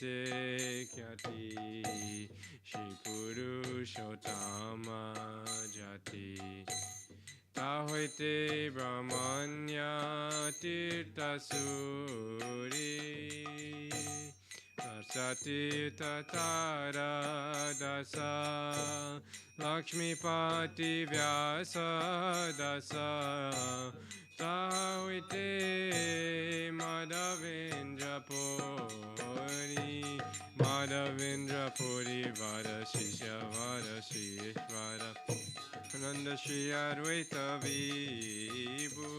se kyati Shri Purushottama jati Tahoite Brahmanya Tirtasuri Sati Tatara Dasa Lakshmi Pati Vyasa Dasa Tahoite Madhavendra Puri Madhavendra Puri Vada Shishya Vada Shishvara Ananda Shri Advaita Vibhu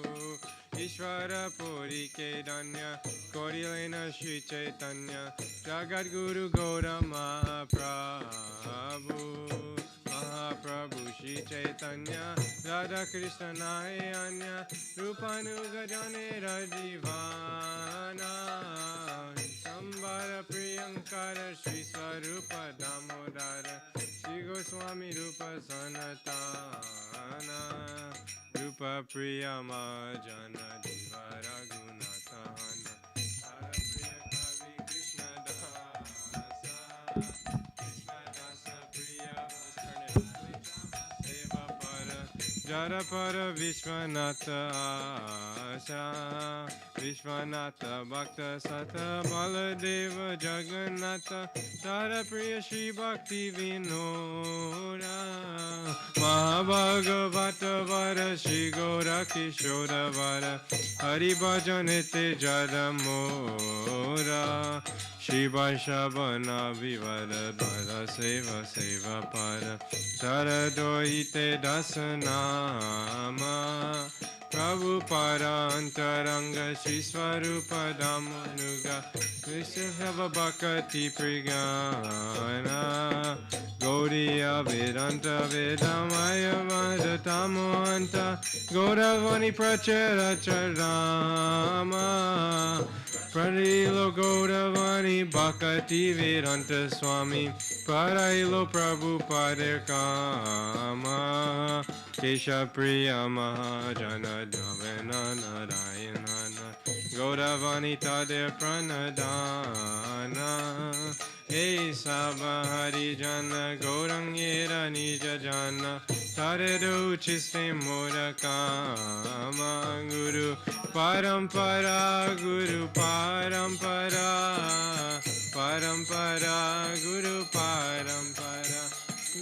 Ishvara Puri Kedanya Korilena Shri Chaitanya Jagat Guru Gaura Mahaprabhu Mahaprabhu Shri Chaitanya Radha Krishna Nayanya Rupanuga Jane Rajivana Sambara Priyankara Shri Swarupa Damodara Shri Goswami Rupa Sanatana Rupa Priyama Jana Divara Gunatana Hara Priya Kavi Krishna Dasa Krishna Dasa Priya Seva Para Jara Para Vishwanatha Asha Vishwanatha Bhakta Sata Baladeva Jagannatha Tara Priya Shri Bhakti Vinoda Mahabhagavata Vara Shri Gaura Kishora Vara Hari Bhajanete Jara Mora Shri Vaishabana Vivara Vara Seva Seva Para Tara Doite Dasanama Prabhupada Antaranga Shri Swarupa Damanuga Vishava Bhakati Prigana Gaudiya Vedanta Vedamaya Vadatamo Anta Gaudavani Prachara Charama Pradilo Gaudavani Bhakati Vedanta Swami Parailo Prabhupada Kama Kesha Priya Mahajana Davena Narayana Gaudavani Tade Pranadana Hey Saba Harijana Gaurangera Nija Jana Taredo Chiste Morakama Guru Parampara Guru Parampara Parampara Guru Parampara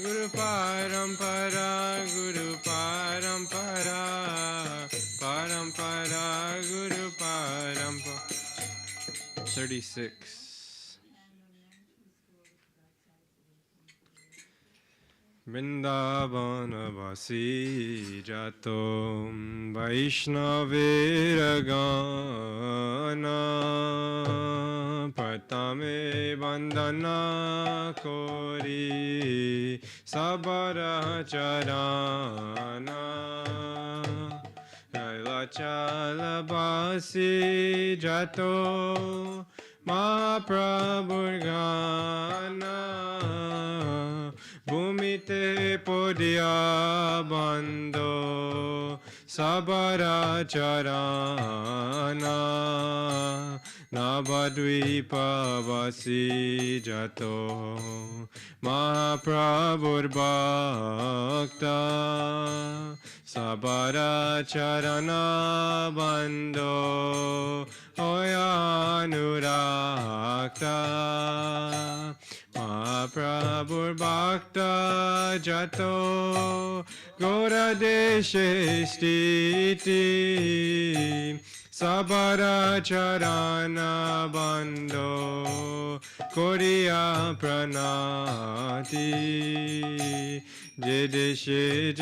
Guru Parampara Guru Parampara Parampara Guru Parampara 36 Vrindavana Vasi Jato Vaishnavira Pratame Vandana Kori Sabara Charana Laila Basi Jato Mahaprabhurgana Bhumite Podya Bando Sabara Charana Navadvipa Vasi Jato Mahaprabhur Bhakta Sabara Charana Bando Oyanurakta Mahaprabhur Bhakta Jato Gora Deshe Stiti Sabara Charana Bando Koriya Pranati Jedeshe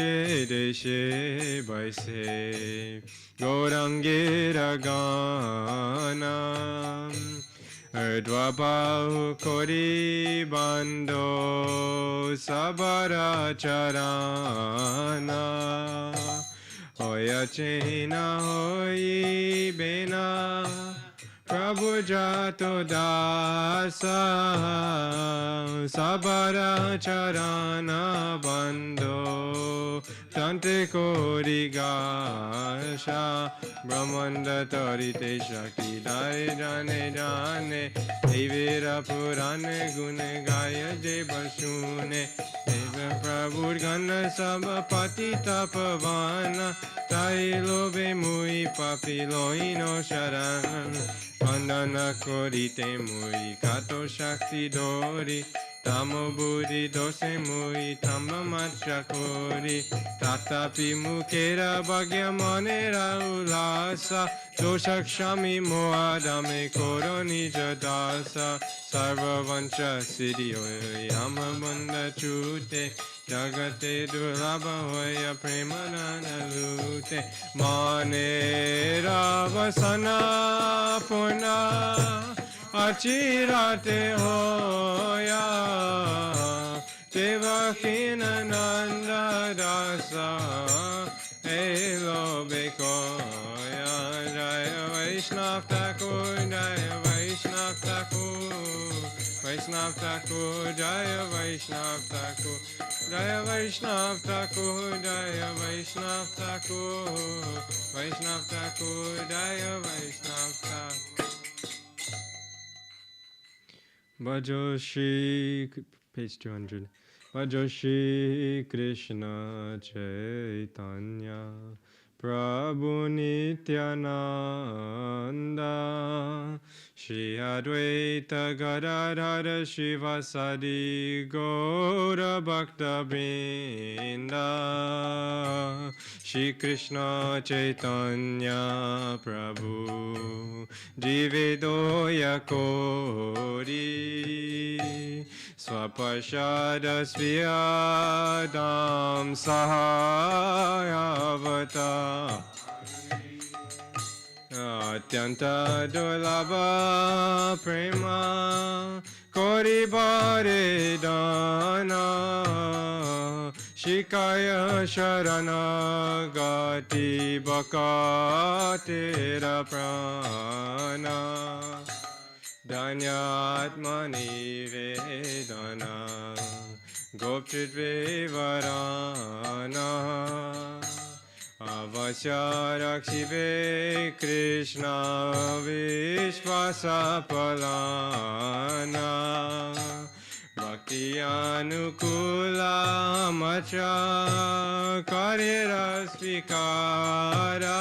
Baise Gorangera Ganam Erdvabahu Kori Bando Sabara Charana Hoya Chena Hoyi Bena Prabhu Jato Dasa Sabara Charana Bando Tante Kori Gasha Brahmanda Tarite Shakti Dare Jane Jane Devira Purane Gune Gaya Deva Shune Deva Prabhu Gana Saba Patita Pavana Tai Lobe Mui Papi Loino Sharan Vandana Korite Mui Kato Shakti Dori Tamo Buddhi Dose Mui Tamba Macha Kori Tatapi Mukera Bhagya Manera Ulasa Doshak Shami Moadame Koro Nija Dasa Sarva Vancha Siddhi Yama Banda Chute Jagate Durlabha Hoya Premanana Lute Manera Vasana Purna Achirate Hoya Devakina Nanda Dasa Elo Bekoya Jaya Vaishnav Thakur Jaya Vaishnav Thakur Vaishnav Thakur Jaya Vaishnav Thakur Jaya Vaishnav Thakur Jaya Vaishnav Thakur Vaishnav Thakur Jaya Vaishnav Thakur Bhajo Shri, page 200. Bhajo Shri Krishna Chaitanya Prabhu Nityananda Shri Advaita Gadadhara Shivasadi Gaura Bhakta Vrinda Shri Krishna Chaitanya Prabhu Jivedoya Kori Swapashada Sviyadam Sahayavata Atyanta Durlabha Prema Kori Bhare Dana Shikaya Sharana Gati Bhakatera Prana Danyatmani Vedana Gopchit Vivarana Avasya Rakshive Krishna Vishvasa Palana Bhakti Anukula Macha Karira Svikara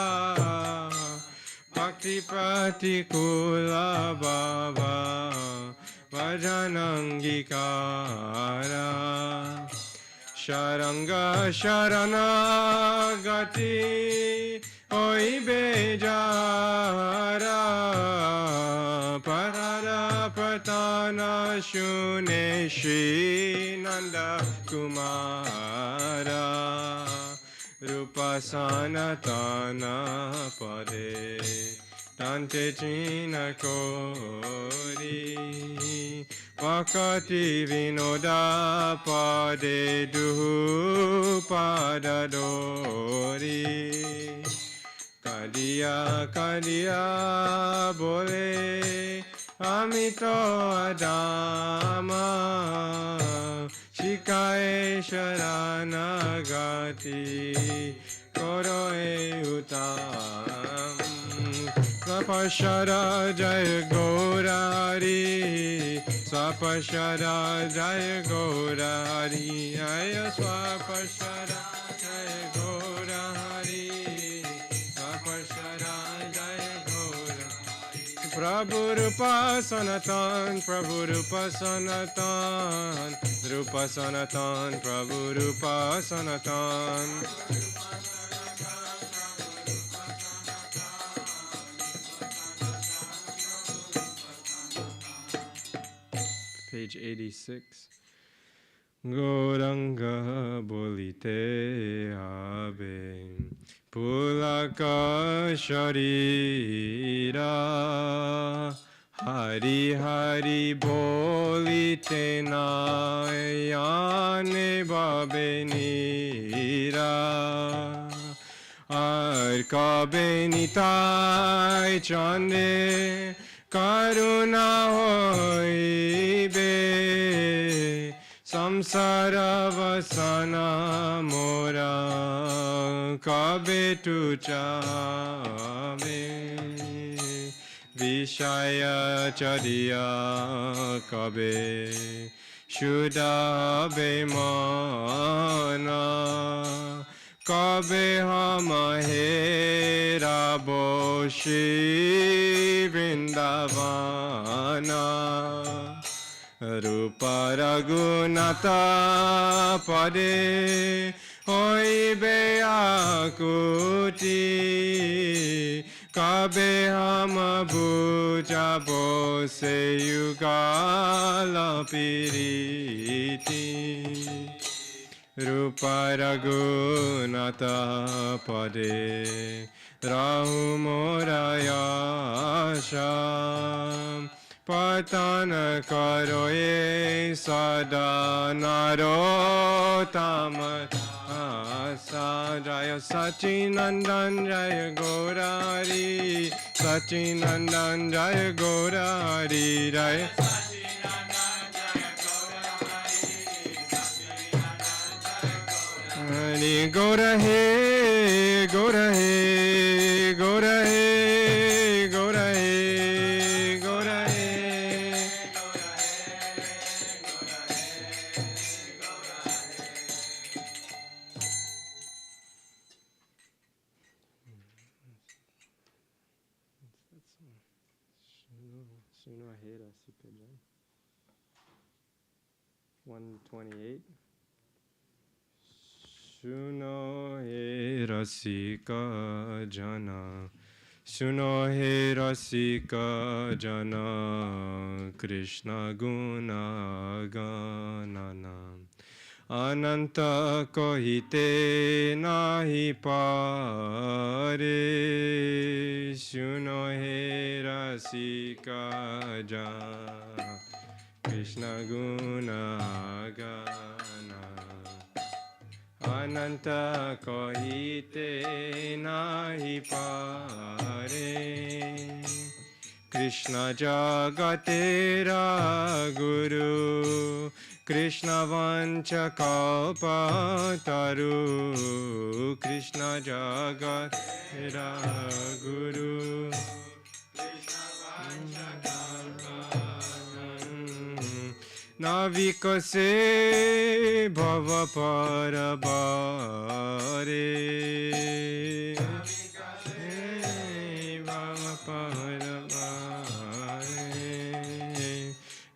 Bhakti Pratikula Bhava Vajanangikara Sharanga Sharana Gati Oi Bejara Parada Pratana Shune Shri Nanda Kumara Rupa Sanatana Pade Tante China Kori Vakati Vinoda Pade Duhu Padadori Kadia Kadia Bole Amito Adama Shikae Sharanagati Koroe Utam Swapashara Jaya Gaurari Swapashara Jaya Gaurari Jaya Swapashara Jaya Gaurari Swapashara Jaya Gaurari Prabhu Rupa Sanatan Prabhu Rupa Sanatan Rupa Sanatan Prabhu Rupa Sanatan Page 86. Gauranga bolite abe pulaka sharira Hari Hari bolite nayane babe nira Ar kabe nitai chande Karuna hoibe samsara vasana mora kabe tu chave vishaya chariya kabe shuddha bemana kabe hama hera boshi vrindavana Rupa Raghunatha Pade Hoibe Akuti Kabe Hama Bhuja Bose Yugala Piriti Rupa Raghunatha Pade Rahu Morayasha Patana karoye sada narotama Jaya Sachinandan Jaya Gaurari Sachinandan Jaya Gaurari Jaya Hari Gaurahe Gaurahe Gaurahe Gaurahe Gaurahe Suno Hera Sikajan 128 Suno he rasika jana Suno he rasika jana Krishna guna ganana Ananta kohite nahi pare Suno he rasika jana Krishna guna gana Ananta kohite nahi pare Krishna jagatera guru Krishna vancha kalpataru Krishna jagatera guru Navikase bhava parabare bhava parabare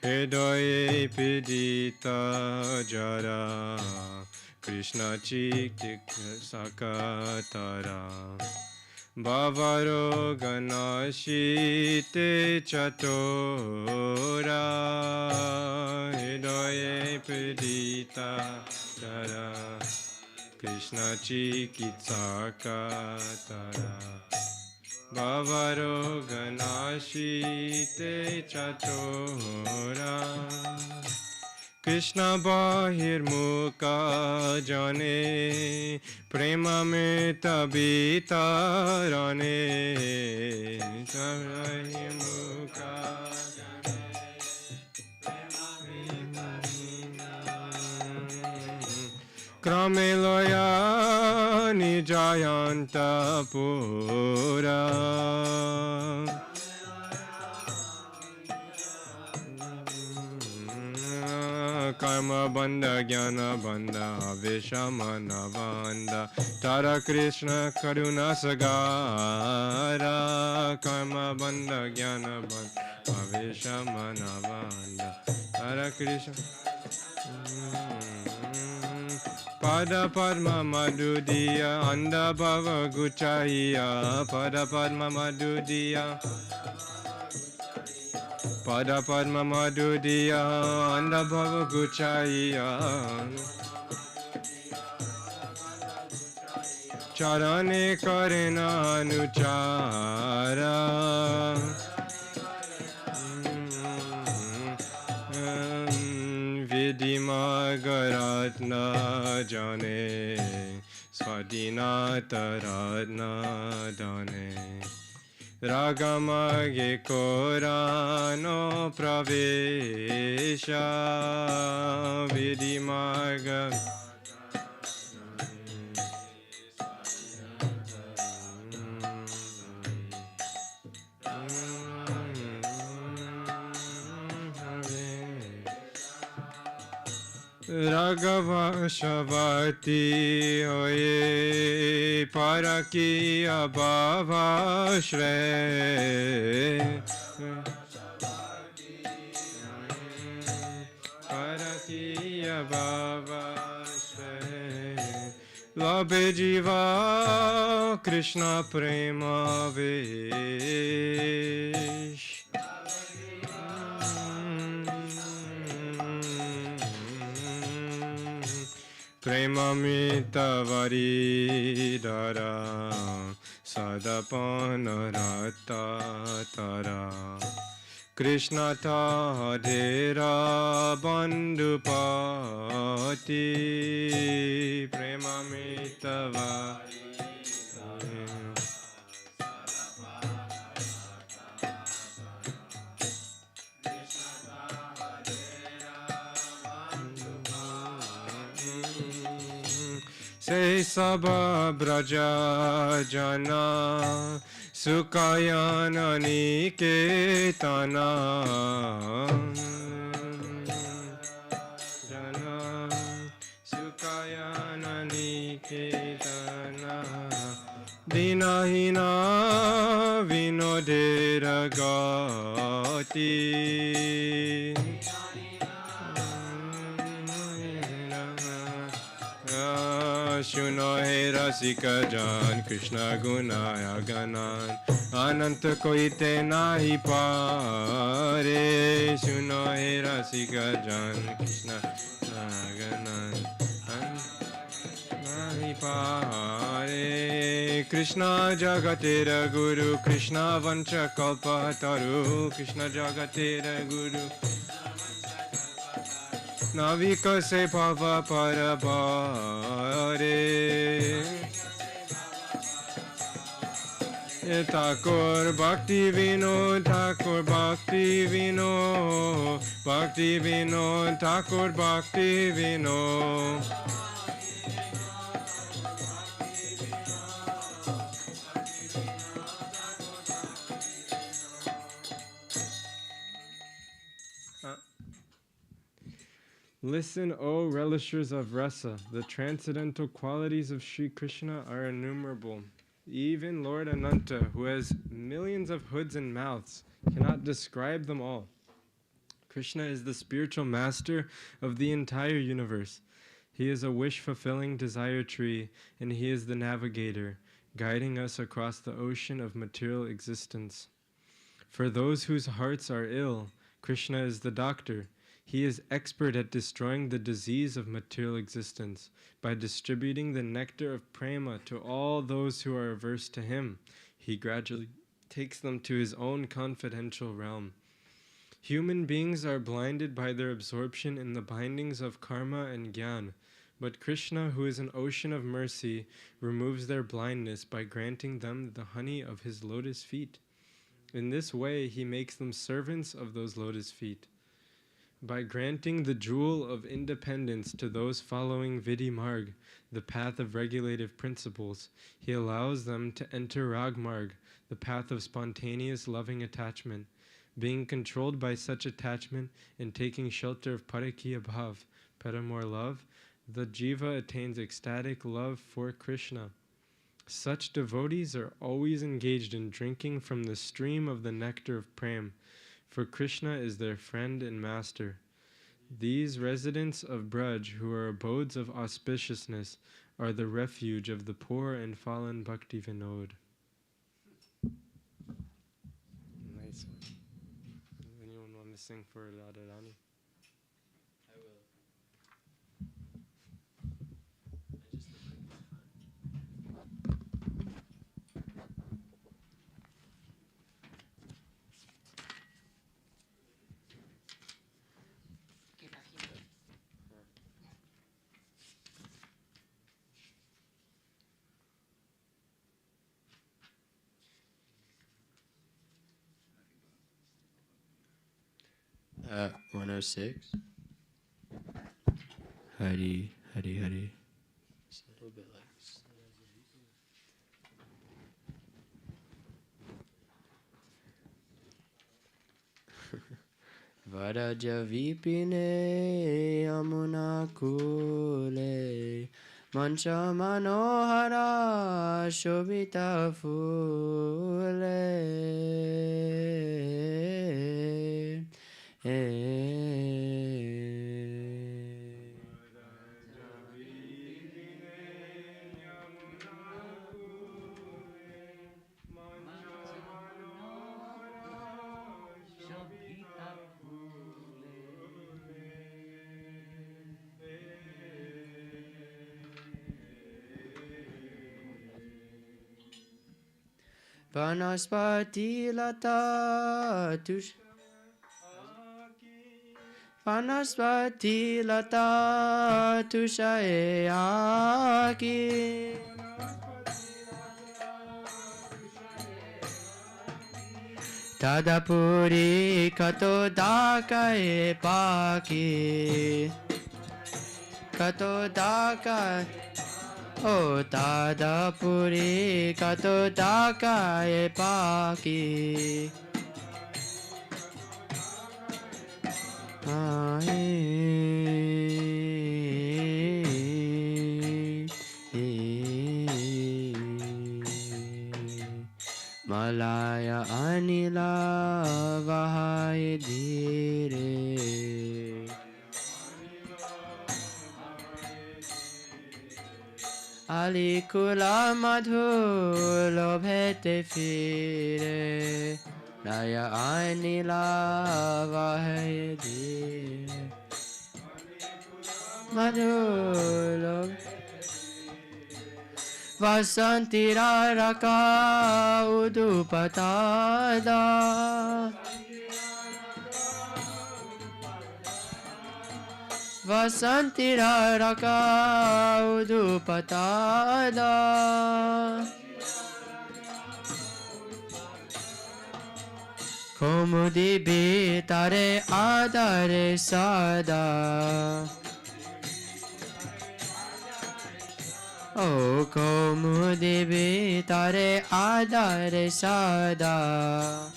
Hridaye pidita jara Krishna chiktik sakatara Bhavaro ganashite chatora Hridaye pidita jara Krishna chikitsakatara Bhavaro ganashite chatora Krishna bahir mukha jane prema meta bitarane bahir mukha krame loya nijayanta pura Karma bandha jnana bandha aveshamana bandha Tara Krishna karuna sagara Karma bandha jnana bandha aveshamana bandha Tara Krishna Pada Padma Madhudiya Anda Bhava Guchaya Pada Padma Madhudiya Pada Padma Madhudiya Anda Bhava Guchaya Charane Karena Anuchara Vidima Garatna Jane Swadina Taratna Dane Ragamage Korano Pravesha Vidimarga Raghava Shavati Hoye Paraki Abhava Shre Paraki Abhava Shre Labhe Jiva Krishna Prema Vesh Premamita Varidara Sadapanarata Tara Krishna Tadera Bandupati Premamita Varidara Se Sabha Braja Jana Sukayana Niketana Jana Sukayana Niketana Dinahina Vinodera Gati Shuno he rasika jan Krishna gunaya ganan Ananta koite nahi pare Shuno he rasika jan Krishna ganan nahi pare Krishna jagatera guru Krishna vancha kalpa taru Krishna jagatera guru Navika se bhava parabhare Thakur Bhakti Vinod Thakur Bhakti Vinod Bhakti Vinod Thakur Bhakti Vinod Listen, O relishers of rasa, the transcendental qualities of Sri Krishna are innumerable. Even Lord Ananta, who has millions of hoods and mouths, cannot describe them all. Krishna is the spiritual master of the entire universe. He is a wish-fulfilling desire tree, and he is the navigator, guiding us across the ocean of material existence. For those whose hearts are ill, Krishna is the doctor. He is expert at destroying the disease of material existence by distributing the nectar of prema to all those who are averse to him. He gradually takes them to his own confidential realm. Human beings are blinded by their absorption in the bindings of karma and jnana, but Krishna, who is an ocean of mercy, removes their blindness by granting them the honey of his lotus feet. In this way, he makes them servants of those lotus feet. By granting the jewel of independence to those following Vidhi Marg, the path of regulative principles, he allows them to enter Rag Marg, the path of spontaneous loving attachment. Being controlled by such attachment and taking shelter of Parakiya Bhav, Paramore love, the jiva attains ecstatic love for Krishna. Such devotees are always engaged in drinking from the stream of the nectar of Prem, for Krishna is their friend and master. These residents of Braj, who are abodes of auspiciousness, are the refuge of the poor and fallen Bhakti Vinod. Nice one. Anyone want to sing for Radharani? I will. 106. Hari, Hari, Hari. It's a little bit like Varaja vipine yamuna kule mancha manohara shobita fule. Vanaspati lata tush Vanaspati lata tushaye aki Tadapuri kato dakaye paki Kato dakaye O Tadapuri kato dakaye paki Malaya anila vahai dhire Alikula madhu lobhete fire Laya anila vahai dhire Madhu lobhete Vasanti raraka udupatada Vasanti raraka udupatada Komudi bitare adare sada O komudi bitare adare sada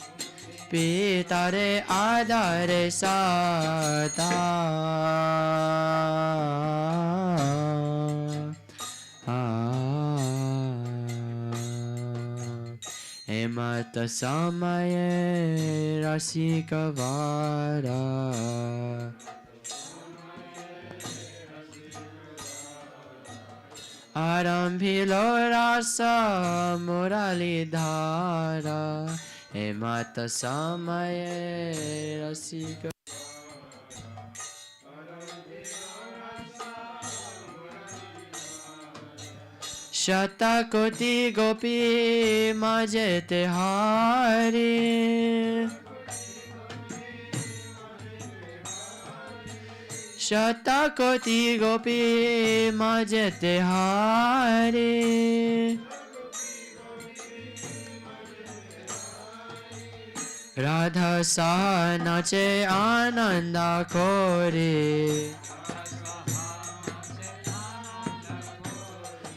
Pitare adare sada Emata samaye rasika vara Arambhilo rasa muralidhara Emata samaye rasika Shatakoti gopi majete hari Shatakoti gopi majete hari Radha sa nache ananda kore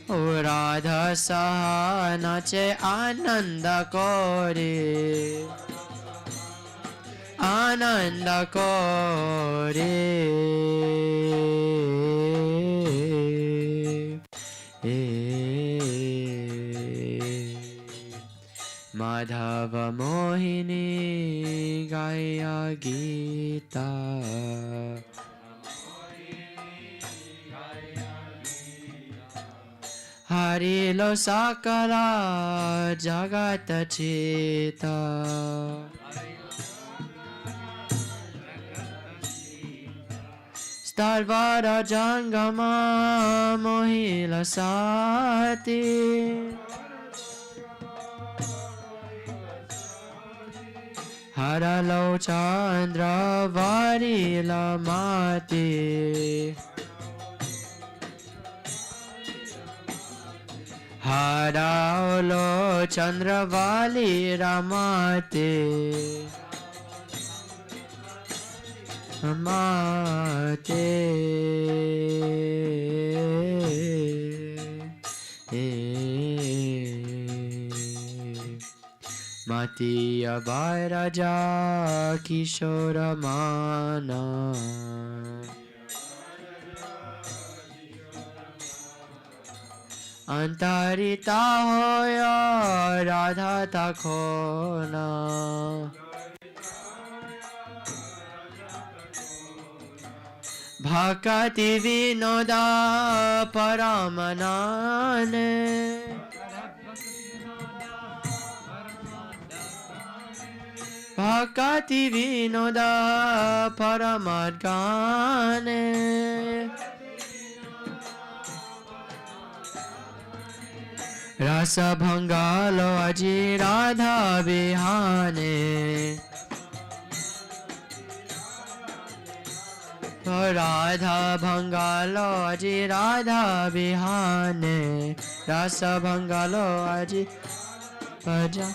O Radha sa nache ananda kore Ananda kore Madhava Mohini Gaya Gita Harilo Sakala Jagata Chita Stalvara Jangama Mohila Sati Haralo Chandra Varila Mati Haralo Chandra Varila Mati mate Matiya Vairaja Kishora Mana Antarita Hoya Radha Takona Bhakati Vinoda Paramanane Bhakati Vinoda Paramadgane Rasa Bhangalo Aji Radha Bihane Radha Bhangalo Aji Radha Bihane Rasa Bhangalo Aji Bhaja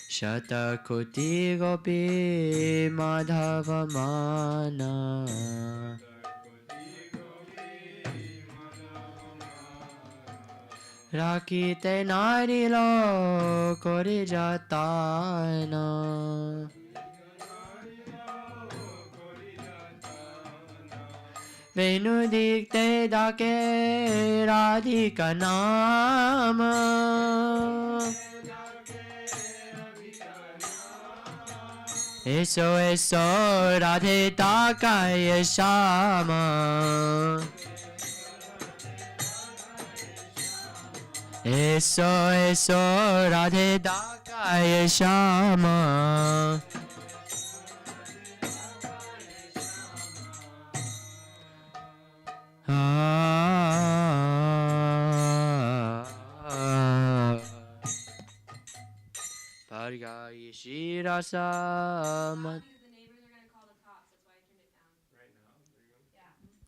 Shatakoti Gopi Madhava Mana Rakite Narilo Kori Jatana Venudikte Dake Radhika Nama Eso Radhe Takaya Shama Eso Radhe Takaya Shama Parga Shirasa Mat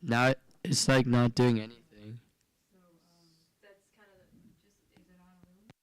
Now it's like not doing anything. That's kind of just, is it on a loop?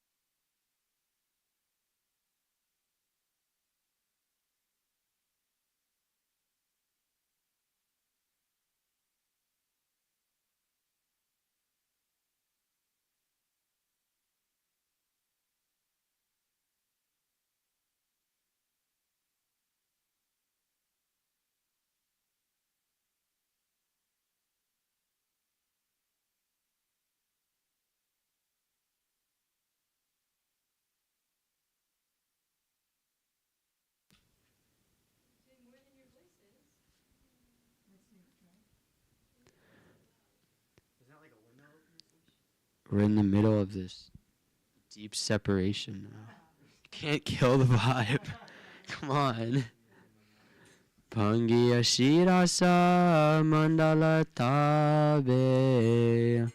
We're in the middle of this deep separation now. Can't kill the vibe. Come on. Pangiya Shirasa Mandala Tabe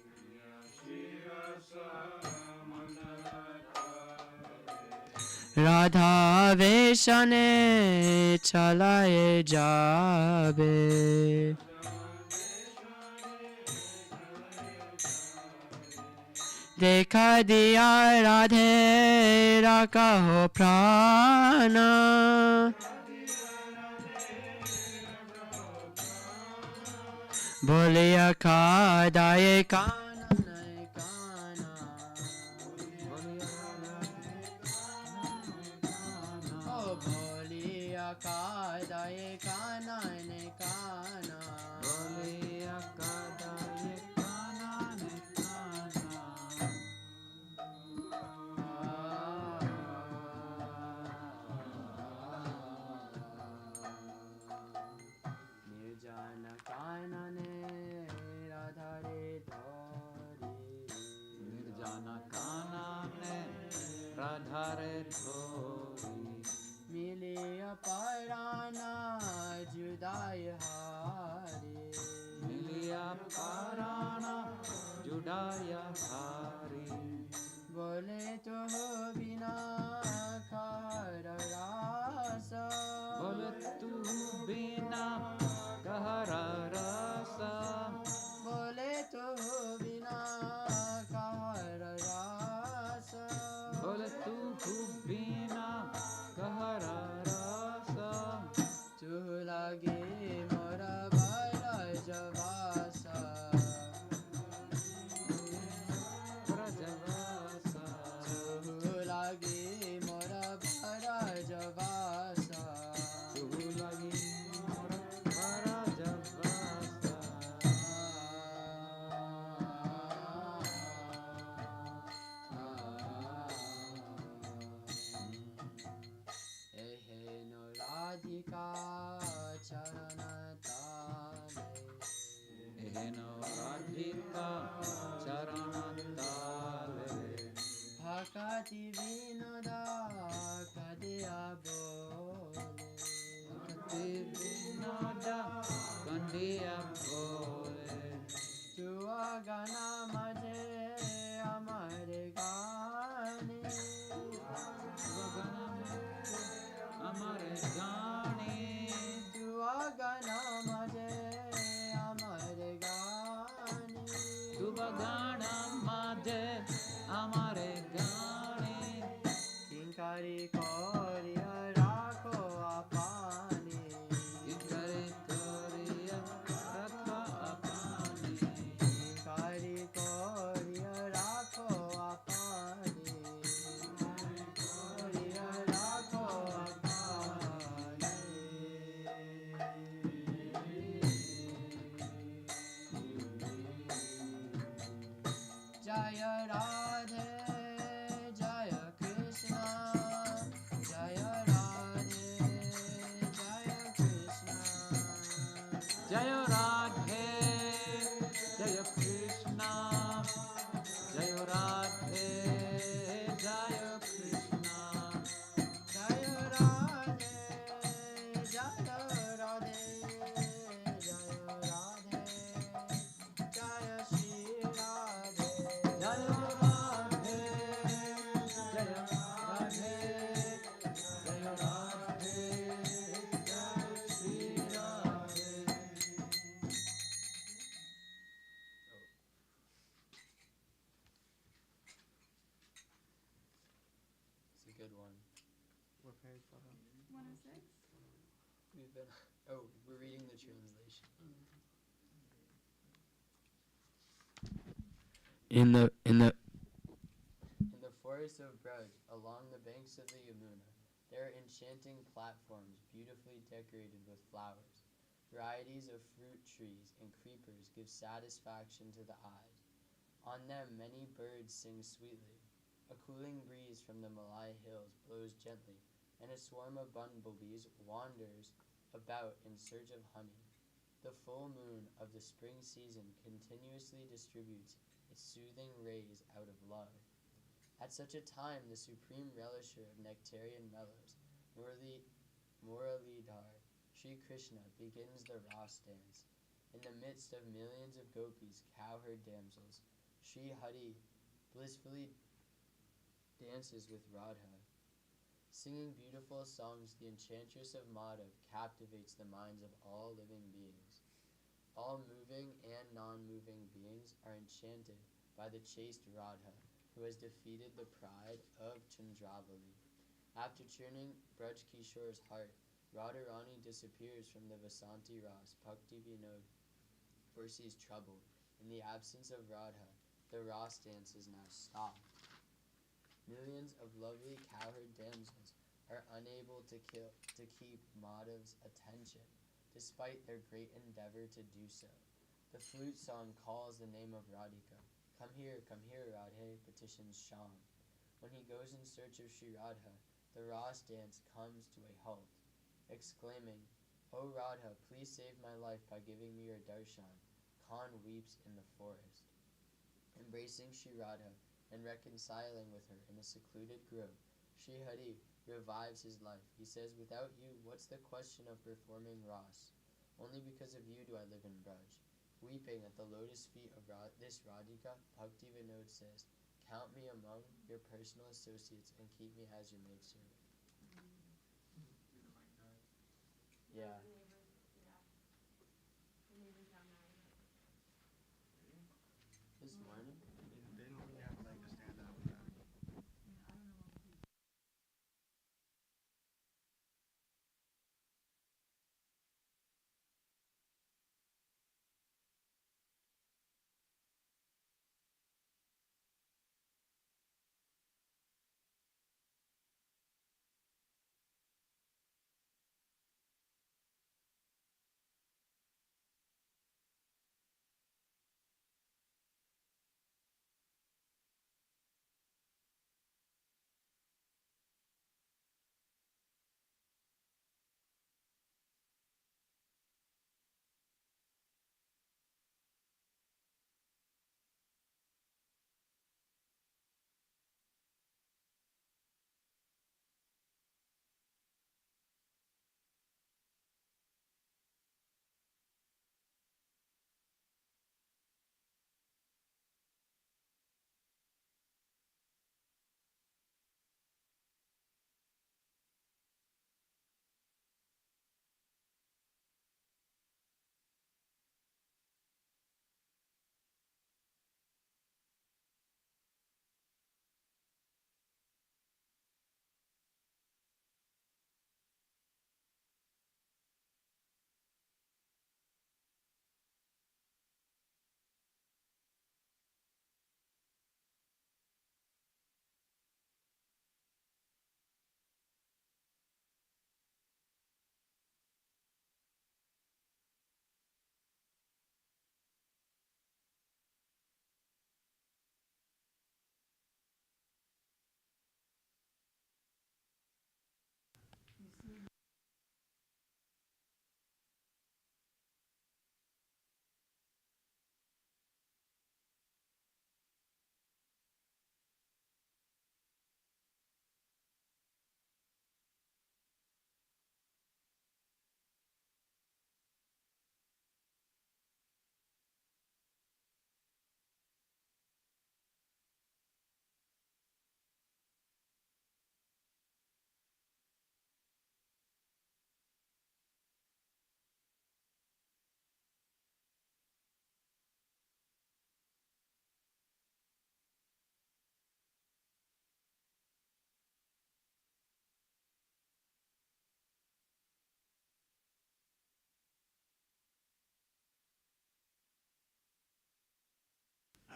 Radha Veshane Chalaye Jabe Dekha diya Radhe Raka ho prana Boliya ka daye kana naye kana Oh boliya ka daye kana naye kana Boliya ka daye kana naye kana Nirjana kanane radhare dhari Nirjana kanane radhare dhari Miliya parana judai hari Miliya parana judai hari Bole to bina kahara rasa Bole tu bina kahara rasa Bole to bina kahara Radhika Charanandale Bhakati Vinoda Kadiya Bole Bhakati Vinoda Kadiya Bole Tua Gana Maje Amare Gane Tua Gana Maje Amare Gane Tua Gana Maje Amare Gane Tua Gana Maje Amare Gane Kinkari Koriya Rakho Apani Kinkari Koriya Rakho Apani Kinkari Koriya Rakho Apani Koriya Rakho Apani Jaya Radhe Jaya Krishna Jaya Radhe Jaya Krishna Jaya Radhe Jaya Krishna Jaya Radhe Jaya Krishna Jaya Radhe Jaya Radhe Jaya Radhe Jaya Shri Radhe Jaya Radhe Jaya Radhe Jaya Radhe Jaya Shri Radhe. It's a good one. What page, Papa? 106? We've been we're reading the translation. In the forest of Braj, along the banks of the Yamuna, there are enchanting platforms beautifully decorated with flowers. Varieties of fruit trees and creepers give satisfaction to the eyes. On them many birds sing sweetly. A cooling breeze from the Malay hills blows gently, and a swarm of bumblebees wanders about in search of honey. The full moon of the spring season continuously distributes its soothing rays out of love. At such a time, the supreme relisher of nectarian mellows, Muralidhar, Sri Krishna, begins the Ras dance. In the midst of millions of gopis, cowherd damsels, Sri Hari blissfully dances with Radha. Singing beautiful songs, the enchantress of Madhav captivates the minds of all living beings. All moving and non-moving beings are enchanted by the chaste Radha, who has defeated the pride of Chandravali. After turning Braj Kishore's heart, Radharani disappears from the Vasanti Ras. Bhaktivedanta foresees trouble. In the absence of Radha, the Ras dance is now stopped. Millions of lovely cowherd damsels are unable to keep Madhav's attention, despite their great endeavor to do so. The flute song calls the name of Radhika. Come here, Radhe, petitions Shyam. When he goes in search of Sri Radha, the Ras dance comes to a halt. Exclaiming, "O Radha, please save my life by giving me your darshan," Khan weeps in the forest. Embracing Sri Radha and reconciling with her in a secluded grove, Sri Hari revives his life. He says, "Without you, what's the question of performing Ras? Only because of you do I live in Braj." Weeping at the lotus feet of this Radhika, Bhaktivedanta says, "Count me among your personal associates and keep me as your maidservant." Yeah. The neighbors, yeah. The neighbors got mad about it. This morning? They don't really have a leg to stand out with that. Yeah, I don't know what we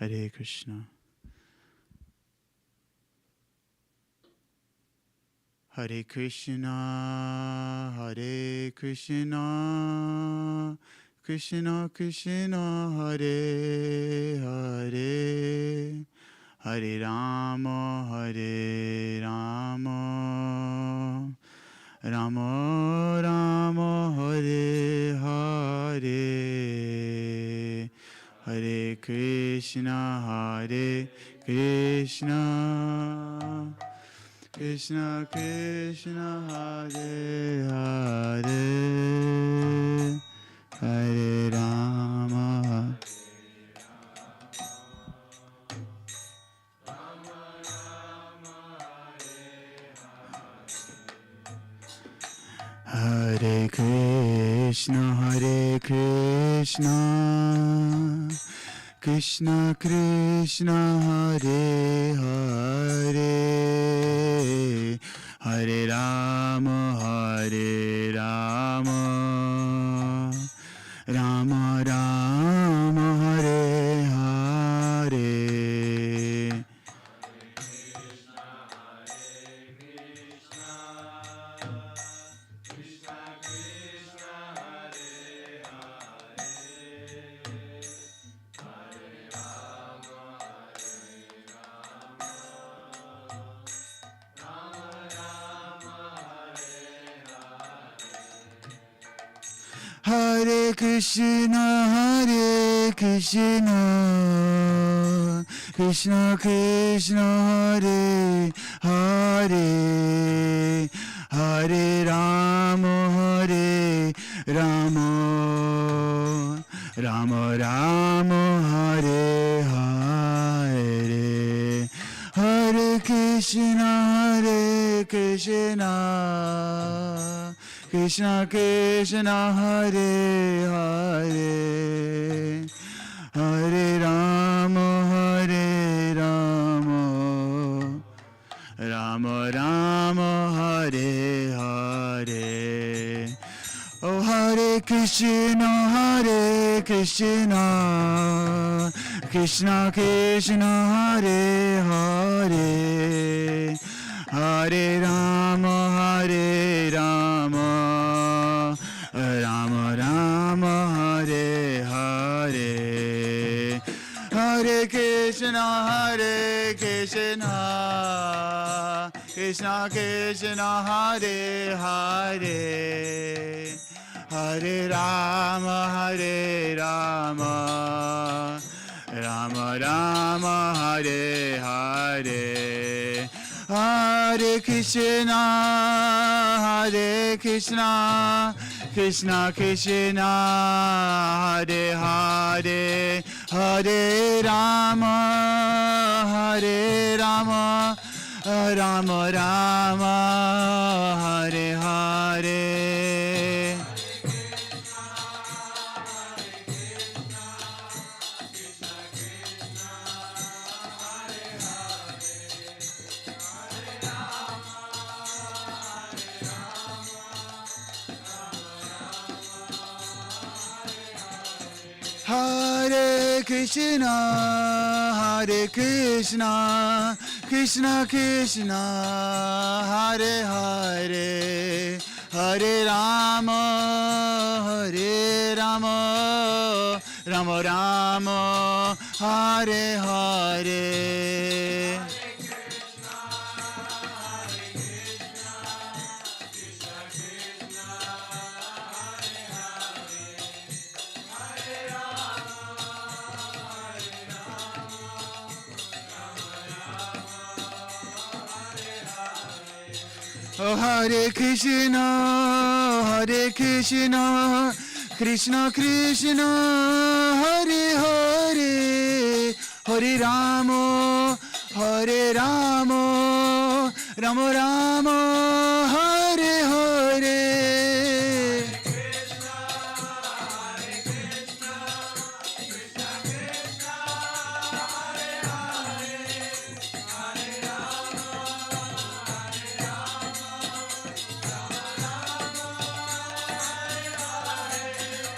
Hare Krishna. Hare Krishna, Hare Krishna, Krishna Krishna, Hare Hare, Hare Rama, Hare Rama, Rama Rama, Hare Hare, Hare Krishna, Hare Krishna, Krishna Krishna, Hare Hare, Hare Rama, Hare Krishna, Hare Krishna, Krishna Krishna, Hare Hare, Hare Rama, Hare Rama, Rama Rama, Hare Hare. Hare Krishna, Hare Krishna, Krishna Krishna, Hare Hare, Hare Rama, Hare Rama, Rama Rama, Hare Hare, Hare Krishna, Hare Krishna, Krishna Krishna, Hare Hare, Hare Rama, Hare Rama, Rama Rama, Hare Hare. Oh, Hare Krishna, Hare Krishna, Krishna Krishna, Hare Hare, Hare Rama, Hare Rama, Rama Rama, Hare Hare, Hare Krishna, Hare Krishna, Krishna Krishna, Hare Hare, Hare Rama, Hare Rama, Rama Rama, Hare Hare, Hare Krishna, Hare Krishna, Krishna Krishna, Hare Hare, Hare Rama, Hare Rama, Rama Rama, Hare Hare. Hare Krishna, Hare Krishna, Krishna Krishna, Hare Hare, Hare Rama, Hare Rama, Rama Rama, Hare Hare. Oh, Hare Krishna, Hare Krishna, Krishna Krishna, Hare Hare, Hare Rama, Hare Rama, Rama Rama, Hare Hare.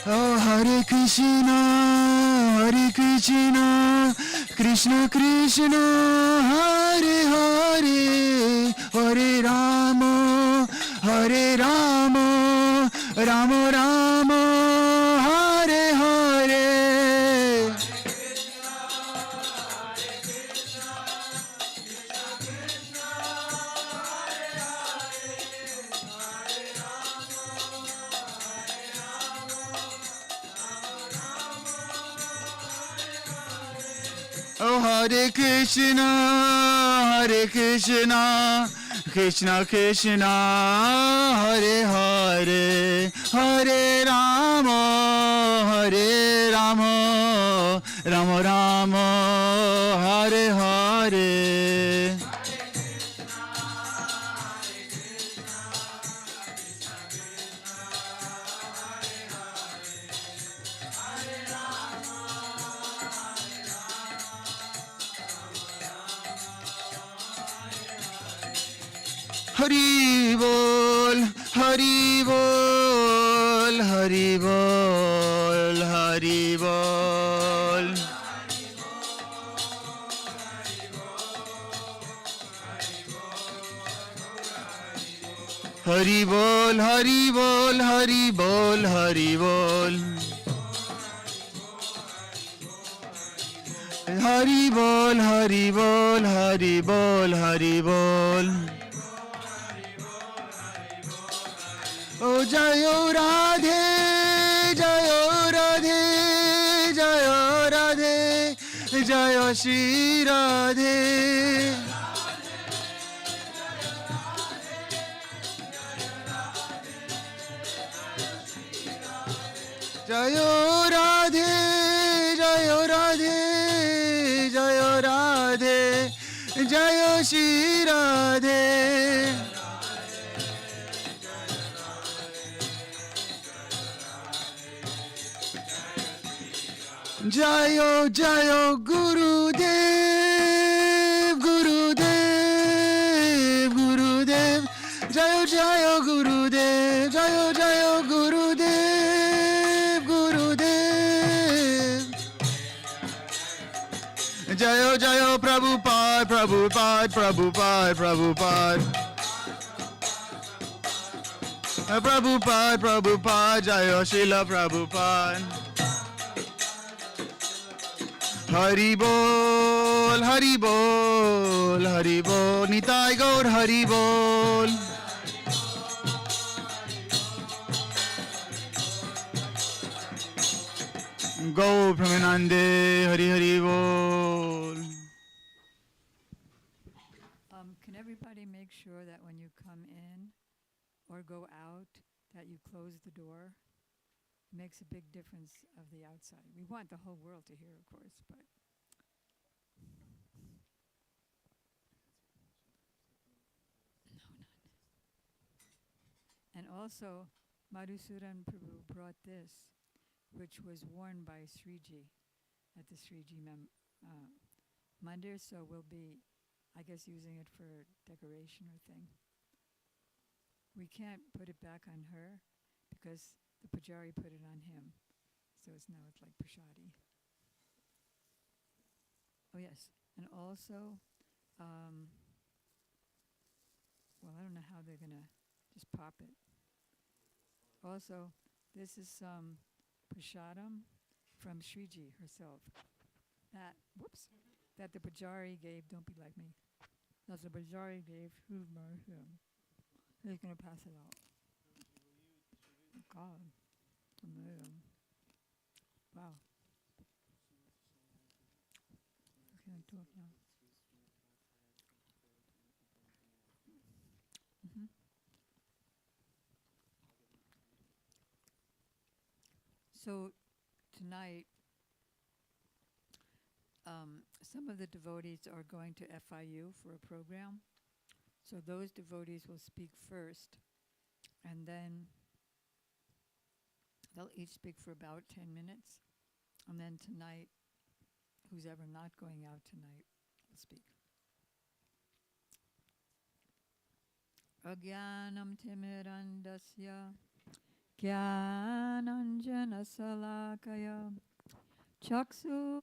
Oh, Hare Krishna, Hare Krishna. Krishna, Krishna Krishna, Hare Hare, Hare Rama, Hare Rama, Rama Rama, Hare Hare. Oh, Hare Krishna, Hare Krishna, Krishna Krishna, Hare Hare, Hare Rama, Hare Rama, Rama Rama, Hare Hare. Hari Bol, Hari Bol, Hari Bol, Hari Bol. Hari Bol, Hari Bol, Hari Bol, Hari Bol. Hari Bol, Hari Bol, Hari Bol, Hari Bol. Oh Jayo Radhe, Jayo Radhe, Jayo Radhe, Jayo Shri Radhe. Jayo Radhe, Jayo Radhe, Jayo Radhe, Jayo Shri Radhe. Jayo, Jayo, Gurudev, Gurudev, Gurudev, Jayo, Jayo, Gurudev, Jayo, Jayo, Gurudev, Gurudev. Jayo, Jayo, Prabhupada, Prabhupada, Prabhupada, Prabhupada. Prabhupada, Prabhupada, Jayo, Srila Prabhupada. Hari Bol, Hari Bol, Hari Bol, Nitai Gaur Hari Bol. Go Pramanande, Hari Hari Bol. Can everybody make sure that when you come in or go out, that you close the door? It makes a big difference of the outside. We want the whole world to hear, of course, but no, none. And also, Madhusudan Prabhu brought this, which was worn by Sriji at the Sriji Mandir, so we'll be, I guess, using it for decoration or thing. We can't put it back on her because the Pujari put it on him. So it's like prashadi. Oh yes, and also, well, I don't know how they're gonna just pop it. Also, this is some prashadam from Sriji herself. That the Pujari gave. Don't be like me. That the Pujari gave to him. He's gonna pass it out. God, amazing. Wow. I can't do it now. Mm-hmm. So tonight, some of the devotees are going to FIU for a program. So those devotees will speak first, and then they'll each speak for about 10 minutes. And then tonight, who's ever not going out tonight will speak. Agyanam timirandasya Gyananjana salakaya Chaksu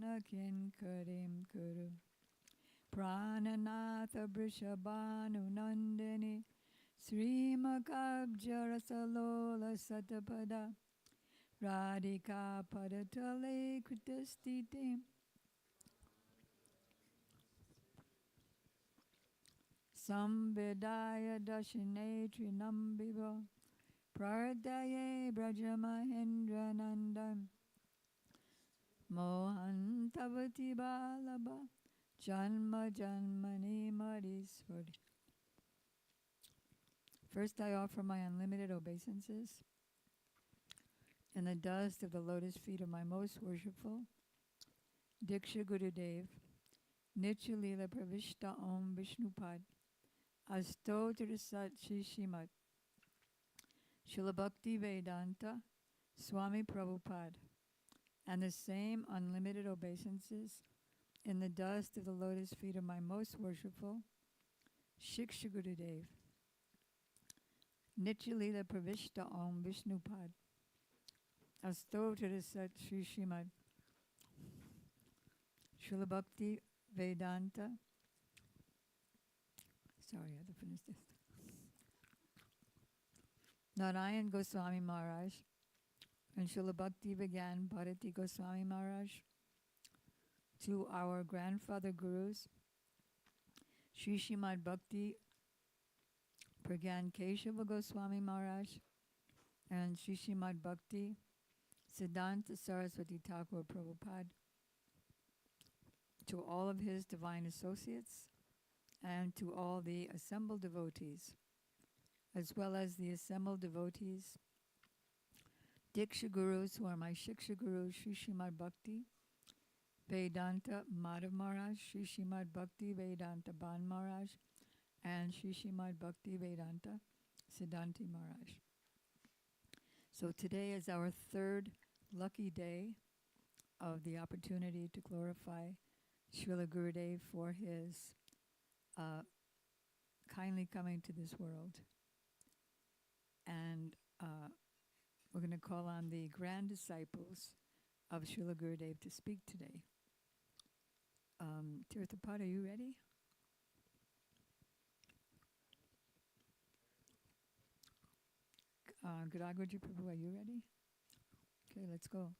Kinkarim Kuru Prananatha Vrishabhanu Nandini Srimakabjarasalola Satapada Radhika Padatale Kritastiti Samvedaya Dashine Trinambiva Prardaye Brajamahendra Nandan Mohan Tavati Balaba Janma Janmani Madhiswari. First I offer my unlimited obeisances in the dust of the lotus feet of my most worshipful Diksha Gurudev, Nitya Lila Pravishta Om Vishnupad, Astotra Sat Shishimat, Srila Bhaktivedanta, Swami Prabhupada, and the same unlimited obeisances in the dust of the lotus feet of my most worshipful Shiksha Gurudev, Nitya Lila Pravishta Om Vishnupad, Astotra Sat Shishimat, Srila Bhakti Vedanta. Sorry, I have to finish this. Narayana Goswami Maharaj and Srila Bhakti Vigyan Bharati Goswami Maharaj, to our grandfather gurus, Sri Srimad Bhakti Pragyan Keshava Goswami Maharaj and Sri Srimad Bhakti Siddhanta Saraswati Thakur Prabhupada, to all of his divine associates, and to all the assembled devotees, as well as the assembled devotees, Diksha Gurus, who are my Shiksha Gurus, Sri Srimad Bhakti Vedanta Madhav Maharaj, Sri Srimad Bhakti Vedanta Ban Maharaj, and Sri Srimad Bhakti Vedanta Siddhanti Maharaj. So today is our third lucky day of the opportunity to glorify Srila Gurudev for his kindly coming to this world. And we're going to call on the grand disciples of Srila Gurudev to speak today. Tirthapad, are you ready? Gadagoji Prabhu, are you ready? Okay, let's go.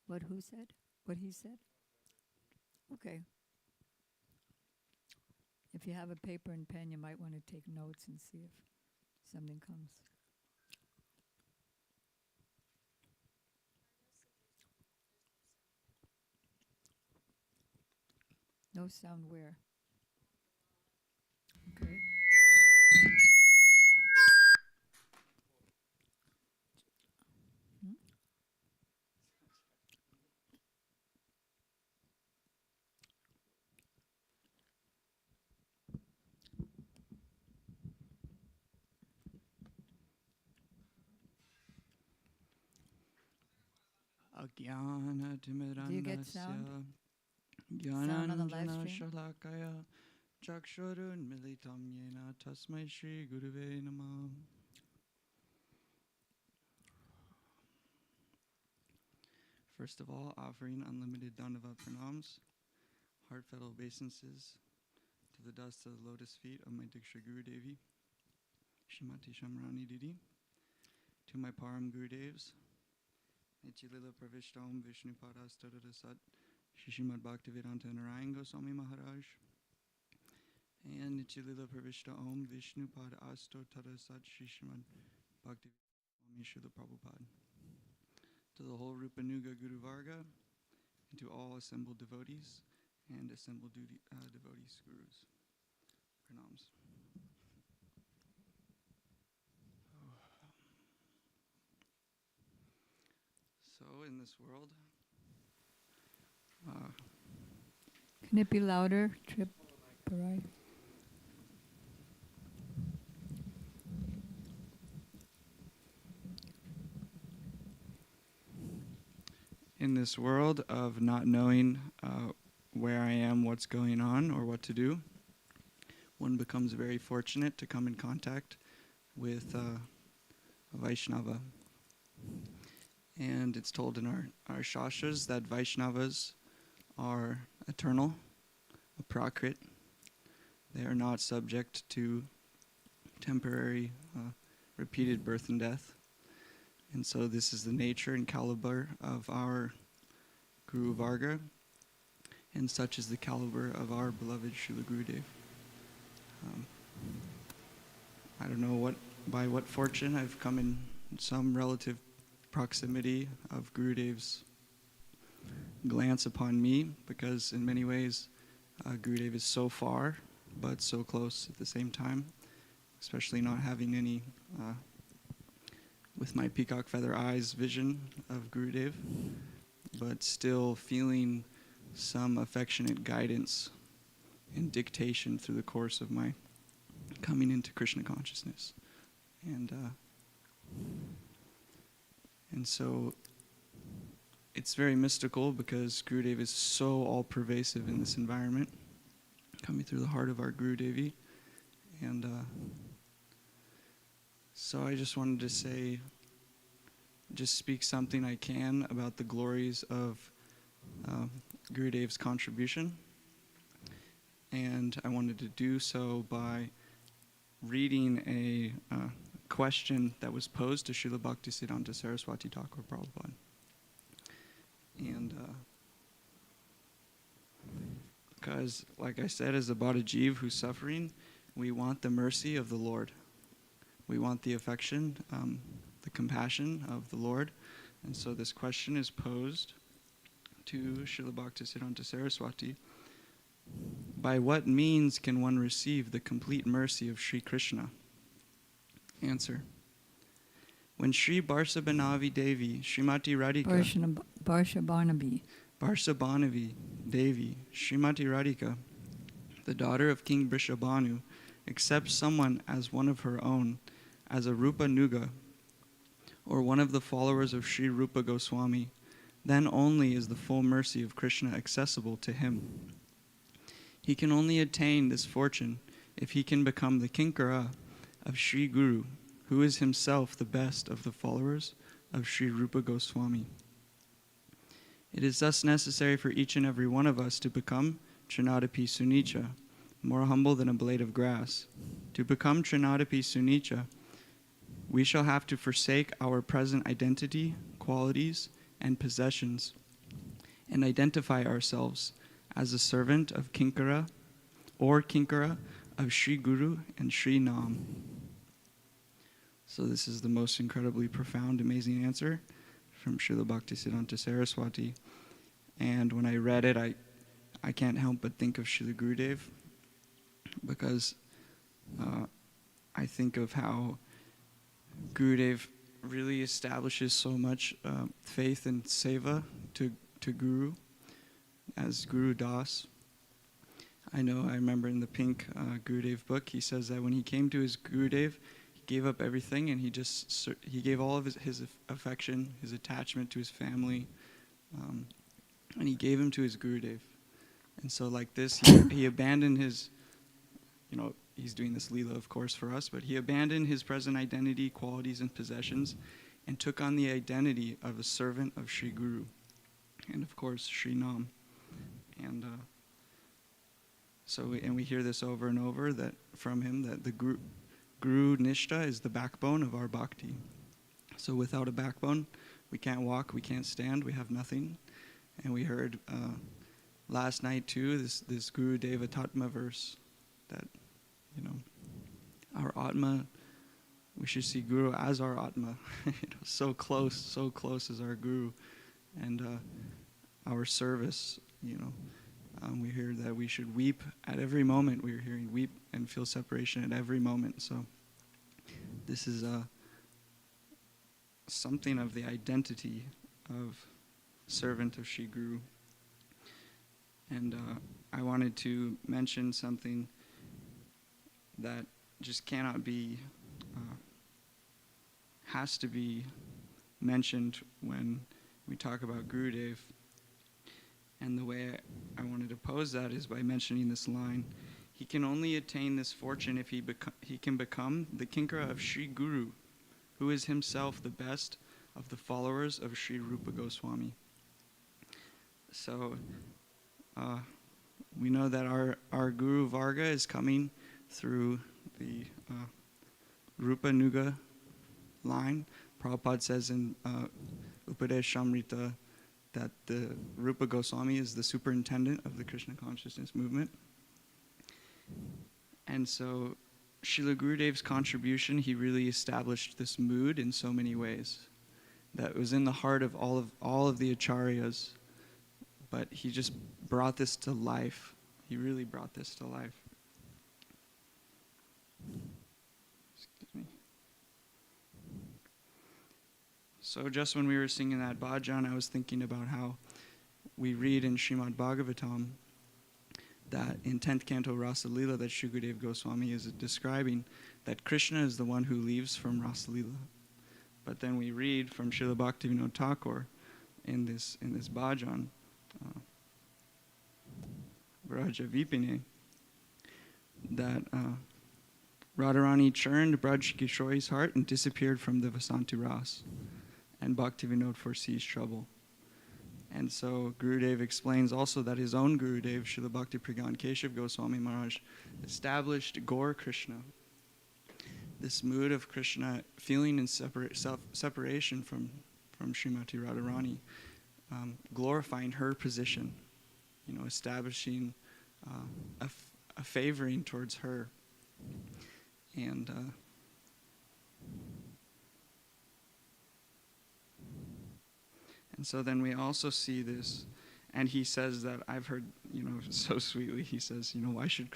What who said? What he said? Okay. If you have a paper and pen, you might want to take notes and see if something comes. No sound where? Okay. Agyana Do you get sound? Jnanandjana Sound on the live stream? Shalakaya Chakshurun Militam Yena Tasmai Shri Guruve Namah. First of all, offering unlimited Dandava pranams, heartfelt obeisances to the dust of the lotus feet of my Diksha Guru Devi, Shrimati Shamrani Didi, to my Param Guru Devs, Nichilila Pravishtam Vishnupada Stadada Sat, Shishimad Bhaktivedanta Narayana Goswami Maharaj, and Nichilila Pravishta Om Vishnupada Asto Tada Sat Shishimad Bhaktivedanta Srila Prabhupada. To the whole Rupanuga Guru Varga, and to all assembled devotees and assembled devotees gurus. Pranams. So in this world, Can it be louder, Trip Parai? in this world of not knowing where I am, what's going on, or what to do, one becomes very fortunate to come in contact with a Vaishnava. And it's told in our Shastras that Vaishnavas are eternal, aprakrit. They are not subject to temporary, repeated birth and death. And so this is the nature and caliber of our Guru Varga, and such is the caliber of our beloved Srila Gurudev. I don't know by what fortune I've come in some relative proximity of Gurudev's glance upon me, because in many ways Gurudev is so far but so close at the same time, especially not having any with my peacock feather eyes vision of Gurudev, but still feeling some affectionate guidance and dictation through the course of my coming into Krishna consciousness. And so it's very mystical, because Gurudev is so all-pervasive in this environment, coming through the heart of our Gurudevi. And so I just wanted to say, just speak something I can about the glories of Gurudev's contribution. And I wanted to do so by reading a question that was posed to Srila Bhaktivedanta Saraswati Thakur Prabhupada. And because, like I said, as a Bhadajiv who's suffering, we want the mercy of the Lord. We want the affection, the compassion of the Lord. And so this question is posed to Srila Bhaktivedanta Saraswati. By what means can one receive the complete mercy of Sri Krishna? Answer. When Sri Barsabhanavi Devi, Srimati Radhika, Barsabhanavi Devi, Srimati Radhika, the daughter of King Brishabhanu, accepts someone as one of her own, as a Rupa Nuga, or one of the followers of Sri Rupa Goswami, then only is the full mercy of Krishna accessible to him. He can only attain this fortune if he can become the Kinkara of Sri Guru, who is himself the best of the followers of Sri Rupa Goswami. It is thus necessary for each and every one of us to become Trinadapi Sunicha, more humble than a blade of grass. To become Trinadapi Sunicha, we shall have to forsake our present identity, qualities, and possessions, and identify ourselves as a servant of Kinkara, or Kinkara of Sri Guru and Sri Nam. So this is the most incredibly profound, amazing answer from Srila Bhaktivedanta Saraswati. And when I read it, I can't help but think of Srila Gurudev, because I think of how Gurudev really establishes so much faith and seva to Guru as Guru Das. I remember in the pink Gurudev book, he says that when he came to his Gurudev, he gave up everything, and he gave all of his affection, his attachment to his family, and he gave him to his Gurudev. And so like this, he abandoned his, he's doing this Leela, of course, for us, but he abandoned his present identity, qualities, and possessions, and took on the identity of a servant of Sri Guru, and of course, Sri Nam. And we hear this over and over that from him, that the Guru Nishta is the backbone of our bhakti. So without a backbone, we can't walk, we can't stand, we have nothing. And we heard last night too, this Guru Deva Tatma verse, that, our Atma, we should see Guru as our Atma. So close is our Guru. And our service, we hear that we should weep at every moment. We're hearing weep and feel separation at every moment. So this is something of the identity of servant of Sri Guru. And I wanted to mention something that just cannot be, has to be mentioned when we talk about Gurudev. And the way I wanted to pose that is by mentioning this line He can only attain this fortune if he can become the Kinkara of Sri Guru, who is himself the best of the followers of Sri Rupa Goswami. So we know that our Guru Varga is coming through the Rupa Nuga line. Prabhupada says in Upadeshamrita that the Rupa Goswami is the superintendent of the Krishna consciousness movement. And so Srila Gurudev's contribution, he really established this mood in so many ways that was in the heart of all of the acharyas, but he just brought this to life. He really brought this to life. Excuse me. So just when we were singing that bhajan, I was thinking about how we read in Srimad Bhagavatam that in 10th canto Rasa Lila that Shri Gurudev Goswami is describing that Krishna is the one who leaves from Rasa Lila. But then we read from Srila Bhaktivedanta Thakur in this bhajan, Vraja Vipine, that Radharani churned Braj Kishori's heart and disappeared from the Vasanti Ras, and Bhaktivinoda foresees trouble. And so Gurudev explains also that his own Gurudev, Srila Bhakti Pragan Keshav Goswami Maharaj, established Gaur Krishna, this mood of Krishna feeling in separation from Srimati Radharani, glorifying her position, establishing a favoring towards her. And so then we also see this, and he says that I've heard, so sweetly, he says, why should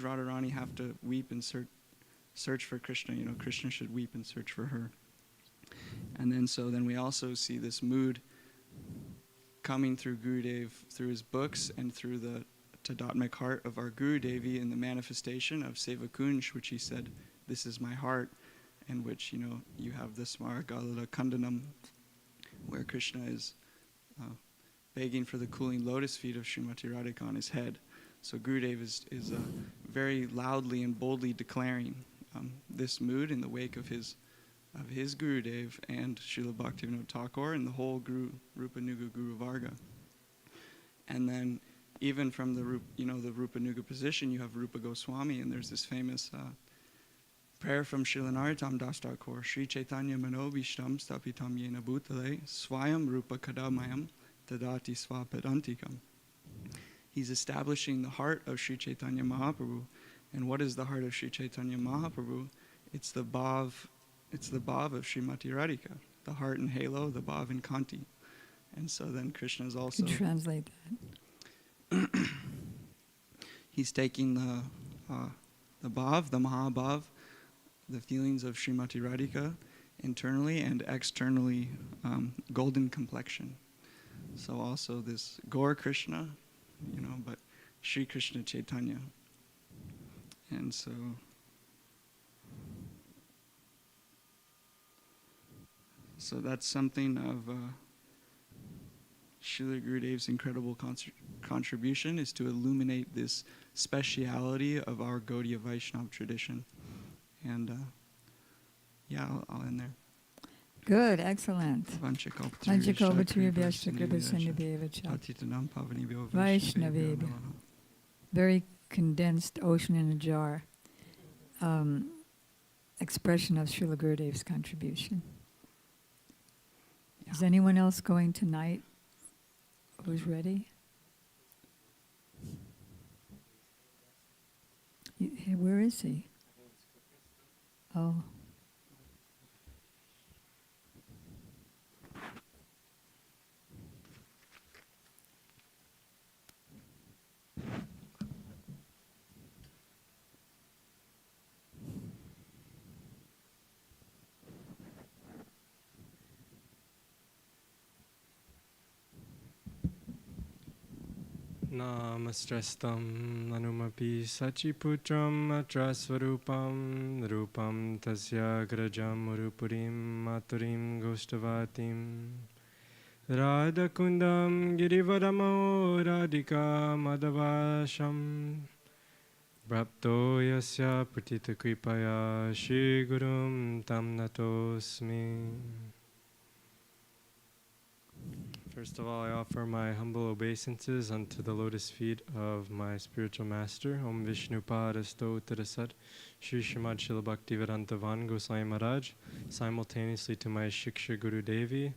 Radharani have to weep and search for Krishna? Krishna should weep and search for her. And then we also see this mood coming through Gurudev, through his books, and through the Tadatmik heart of our Guru Devi in the manifestation of Seva Kunj, which he said, this is my heart, in which, you have the Smaragalala Kandanam, where Krishna is begging for the cooling lotus feet of Srimati Radhika on his head. So Gurudev is very loudly and boldly declaring this mood in the wake of his Gurudev and Srila Bhaktivinoda Thakur and the whole Rupa Nuga Guru Varga. And then even from the Rupa Nuga position, you have Rupa Goswami, and there's this famous prayer from Srila Narottam Das Thakur, Sri Chaitanya Manobhishtam Stapitam Yena Bhutale Swayam Rupa Kadamayam Tadati Svapadantikam. He's establishing the heart of Sri Chaitanya Mahaprabhu. And what is the heart of Sri Chaitanya Mahaprabhu? It's the bhav of Srimati Radhika, the heart and halo, the bhav and kanti. And so then Krishna is also... You can translate that. He's taking the bhav, the mahabhav, the feelings of Srimati Radhika, internally and externally, golden complexion. So also this Gaur Krishna, but Sri Krishna Chaitanya. And so that's something of Srila Gurudev's incredible contribution, is to illuminate this speciality of our Gaudiya Vaishnava tradition. And I'll end there. Good, excellent. Vaishnavebhyo. Very condensed ocean in a jar expression of Srila Gurudev's contribution. Is anyone else going tonight who's ready? Where is he? Oh. Namastrastam nanumapi sachiputram atrasvarupam rupam tasya grajam urupurim maturim goshtavatim Radhakundam Girivaramao Radhika Madhavasham Prapto Yasya Pratita Kripaya Shri Gurum Tam Natosmi. First of all, I offer my humble obeisances unto the lotus feet of my spiritual master, Om Vishnu Pada Sat, Shri Srimad Srila Bhaktivedanta Van Goswami Maharaj, simultaneously to my Shiksha Guru Devi,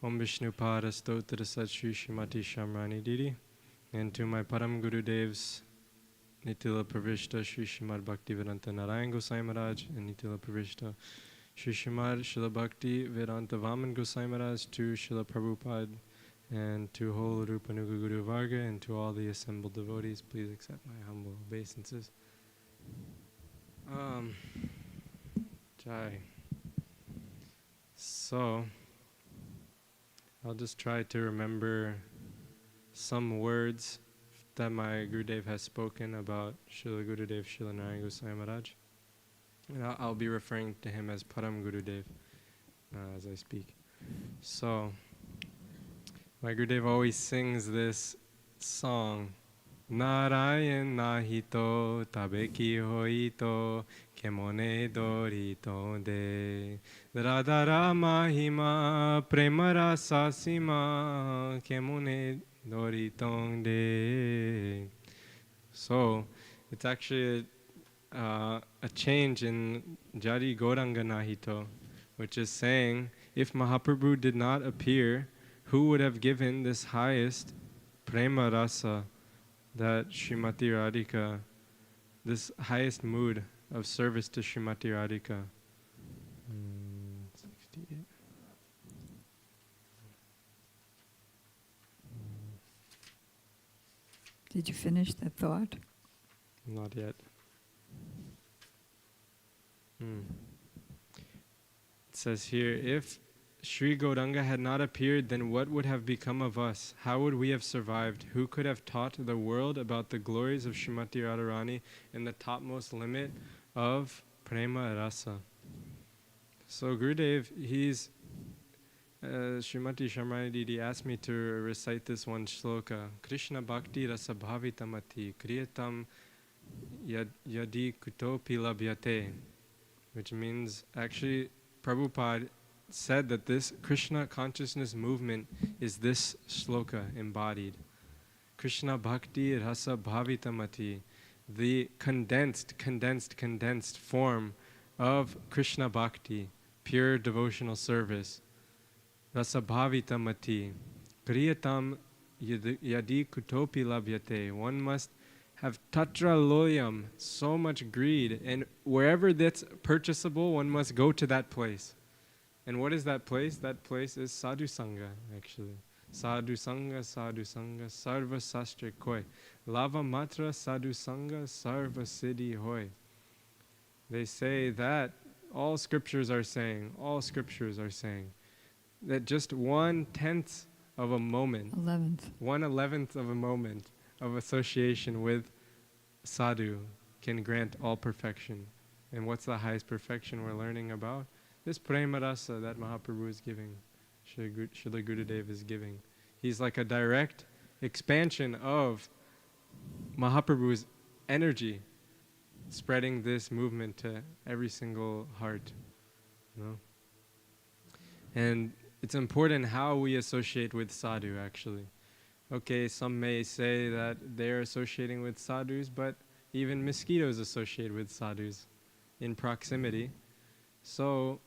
Om Vishnu Pada Sat, Shri Srimati Shamrani Didi, and to my Param Guru Devs, Nitila Pravishta, Shri Srimad Bhaktivedanta Narayana Goswami Maharaj, and Nitila Pravishta, Shri Srimad Srila Bhakti Vedanta Vaman Goswami Maharaj, to Srila Prabhupada, and to whole Rupanuga Guru Varga, and to all the assembled devotees, please accept my humble obeisances. Jai. So, I'll just try to remember some words that my Gurudev has spoken about Srila Gurudev Srila Narayana Goswami Maharaj. And I'll be referring to him as Param Gurudev as I speak. So, my Gurudev always sings this song, Narayana hito tabeki hoito kemone dorito de Radhara mahima premara sasima kemone dorito de. So, it's actually a change in Jari Goranga Nahito, which is saying, if Mahaprabhu did not appear, who would have given this highest prema rasa, that Srimati Radhika, this highest mood of service to Srimati Radhika? 68. Did you finish that thought? Not yet. It says here, if Sri Gauranga had not appeared, then what would have become of us? How would we have survived? Who could have taught the world about the glories of Srimati Radharani and the topmost limit of Prema Rasa? So Gurudev, he's Srimati Shamrani Didi asked me to recite this one shloka. Krishna Bhakti Rasa Bhavitamati Kriyatam Yadi Kutopi Labhyate, which means actually Prabhupada said that this Krishna consciousness movement is this shloka embodied. Krishna Bhakti Rasa Bhavitamati, the condensed form of Krishna Bhakti, pure devotional service. Rasa Bhavitamati, Kriyatam Yadi Kutopi Labhyate. One must have tatra loyam, so much greed, and wherever that's purchasable, one must go to that place. And what is that place? That place is Sadhu Sangha, actually. Sadhu Sangha, Sarva Sastre Koi. Lava Matra Sadhu Sangha, Sarva Siddhi Hoy. They say that all scriptures are saying, that just 1/10 of a moment, 1/11 of a moment of association with sadhu can grant all perfection. And what's the highest perfection we're learning about? This prema rasa that Mahaprabhu is giving, Srila Gurudev is giving. He's like a direct expansion of Mahaprabhu's energy, spreading this movement to every single heart. You know? And it's important how we associate with sadhu, actually. Okay, some may say that they're associating with sadhus, but even mosquitoes associate with sadhus in proximity. So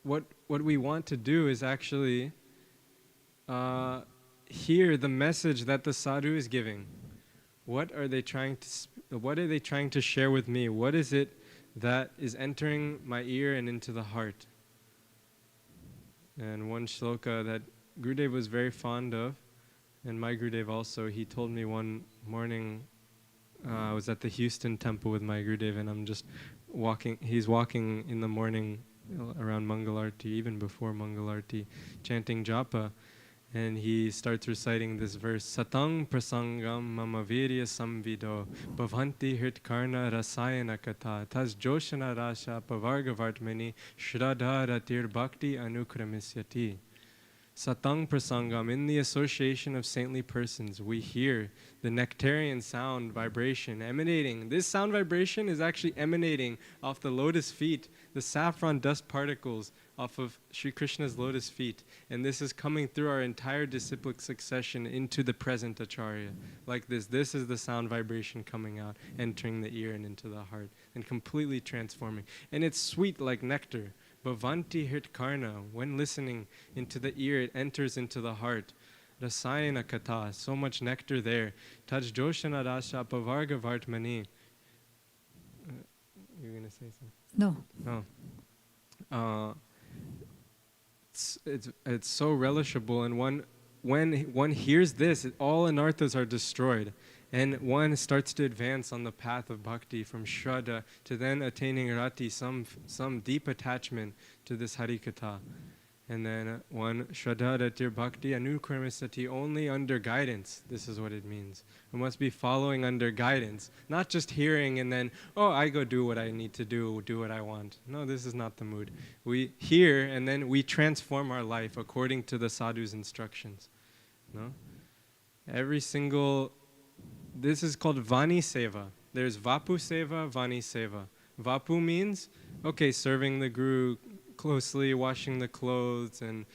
what we want to do is actually hear the message that the sadhu is giving. What are they trying to share with me? What is it that is entering my ear and into the heart? And one shloka that Gurudev was very fond of, and my Gurudev also, he told me one morning, I was at the Houston temple with my Gurudev, and I'm just he's walking in the morning around Mangalarti, even before Mangalarti, chanting japa, and he starts reciting this verse, Satang prasangam mama virya samvido bhavanti hirtkarna rasayana katha tas joshana rasha pavargavartmani shraddha ratir bhakti anukramisyati. Satang prasangam, in the association of saintly persons, we hear the nectarian sound vibration emanating. This sound vibration is actually emanating off the lotus feet, the saffron dust particles off of Sri Krishna's lotus feet. And this is coming through our entire disciplic succession into the present Acharya. Like this. This is the sound vibration coming out, entering the ear and into the heart, and completely transforming. And it's sweet like nectar. Bhavanti hit karna, when listening into the ear, it enters into the heart. Rasayana kata, so much nectar there. Taj joshana rasha pavarga vartmani. You're going to say something? No. Oh. It's so relishable, and when one hears this, all anarthas are destroyed. And one starts to advance on the path of bhakti from Shraddha to then attaining rati, some deep attachment to this Harikatha. And then one Shraddha ratir bhakti anukramisati, only under guidance. This is what it means. We must be following under guidance, not just hearing and then, oh, I go do what I need to do what I want. No, this is not the mood. We hear and then we transform our life according to the sadhu's instructions. No? This is called Vani Seva. There's Vapu Seva, Vani Seva. Vapu means, okay, serving the Guru closely, washing the clothes and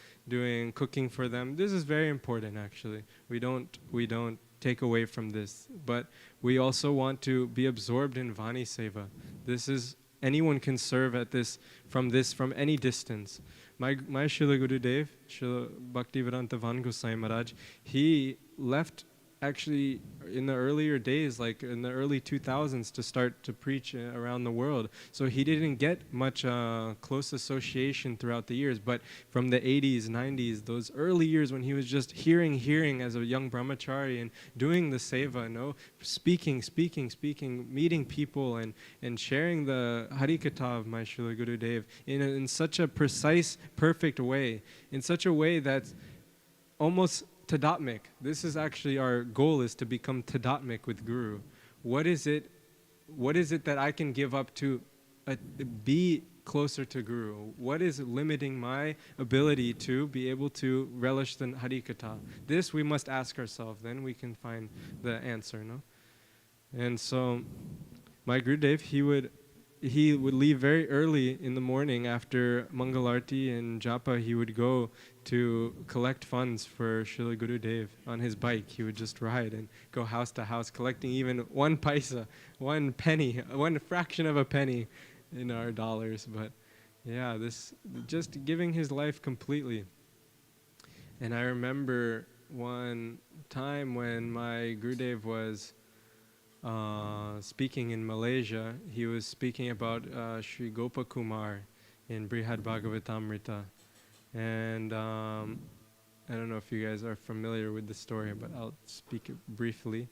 cooking for them. This is very important, actually. We don't take away from this. But we also want to be absorbed in Vani Seva. This is, anyone can serve at from any distance. My Srila Gurudev, Srila Bhaktivedanta Van Goswami Maharaj, he left actually in the earlier days, like in the early 2000s, to start to preach around the world. So he didn't get much close association throughout the years, but from the 80s, 90s, those early years when he was just hearing as a young brahmachari and doing the seva, speaking, meeting people and sharing the Harikatha of my Srila Gurudev in such a precise, perfect way, in such a way that's almost tadatmik. This is actually our goal, is to become tadatmik with Guru. What is it that I can give up to be closer to Guru? What is limiting my ability to be able to relish the Harikatha? This we must ask ourselves, then we can find the answer, no? And so my Gurudev, he would leave very early in the morning after Mangalarti and Japa. He would go to collect funds for Srila Gurudev on his bike. He would just ride and go house to house, collecting even 1 paisa, 1 penny, 1 fraction of a penny in our dollars. But yeah, this just giving his life completely. And I remember one time when my Gurudev was speaking in Malaysia. He was speaking about Sri Gopakumar in Brihad Bhagavatamrita. And I don't know if you guys are familiar with the story, but I'll speak it briefly.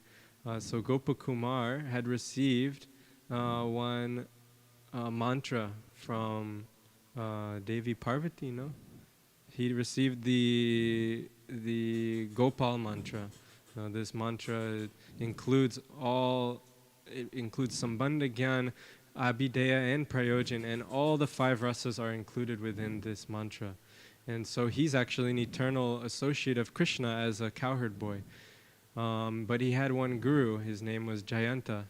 So Gopakumar had received one mantra from Devi Parvati, no? He received the Gopal mantra. This mantra includes Sambandha Gyan, Abhideya, and Prayojan, and all the 5 rasas are included within this mantra. And so he's actually an eternal associate of Krishna as a cowherd boy. But he had one guru, his name was Jayanta.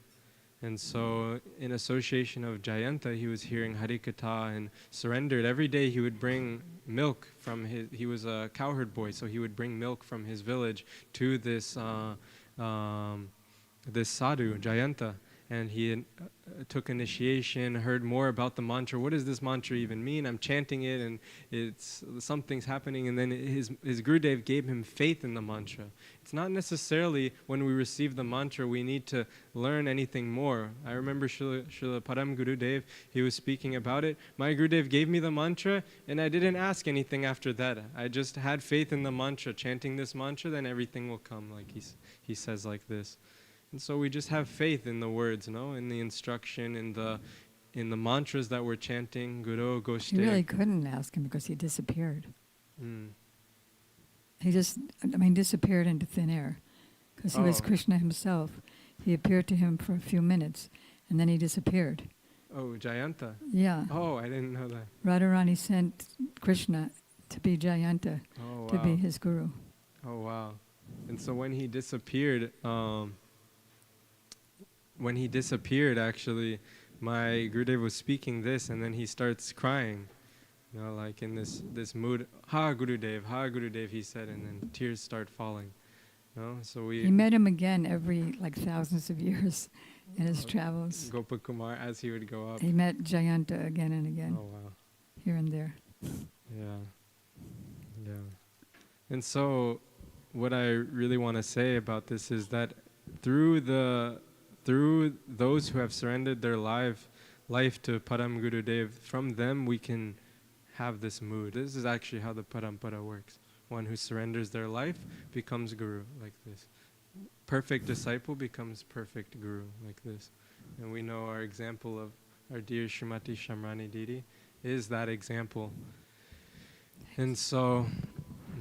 And so in association of Jayanta, he was hearing Harikatha and surrendered. Every day he would bring milk from he was a cowherd boy, so he would bring milk from his village to this sadhu, Jayanta. And he took initiation, heard more about the mantra. What does this mantra even mean? I'm chanting it and something's happening. And then his Gurudev gave him faith in the mantra. It's not necessarily when we receive the mantra we need to learn anything more. I remember Srila Param Gurudev, he was speaking about it. My Gurudev gave me the mantra and I didn't ask anything after that. I just had faith in the mantra, chanting this mantra, then everything will come, like he says like this. And so we just have faith in the words, in the instruction, in the mantras that we're chanting. Guru Goshte. You really couldn't ask him because he disappeared. He just, disappeared into thin air because he was Krishna himself. He appeared to him for a few minutes and then he disappeared. Oh, Jayanta? Yeah. Oh, I didn't know that. Radharani sent Krishna to be Jayanta, Oh, to be wow. his guru. Oh, wow. And so when he disappeared, actually, my Gurudev was speaking this, and then he starts crying, like in this mood. Ha Gurudev, he said, and then tears start falling. So He met him again every thousands of years in his travels. Gopakumar, as he would go up. He met Jayanta again and again, Oh, wow. here and there. Yeah. Yeah. And so what I really want to say about this is that through those who have surrendered their life to Param Gurudev, from them we can have this mood. This is actually how the parampara works. One who surrenders their life becomes guru, like this. Perfect disciple becomes perfect guru, like this. And we know our example of our dear Srimati Shamrani Didi is that example. And so,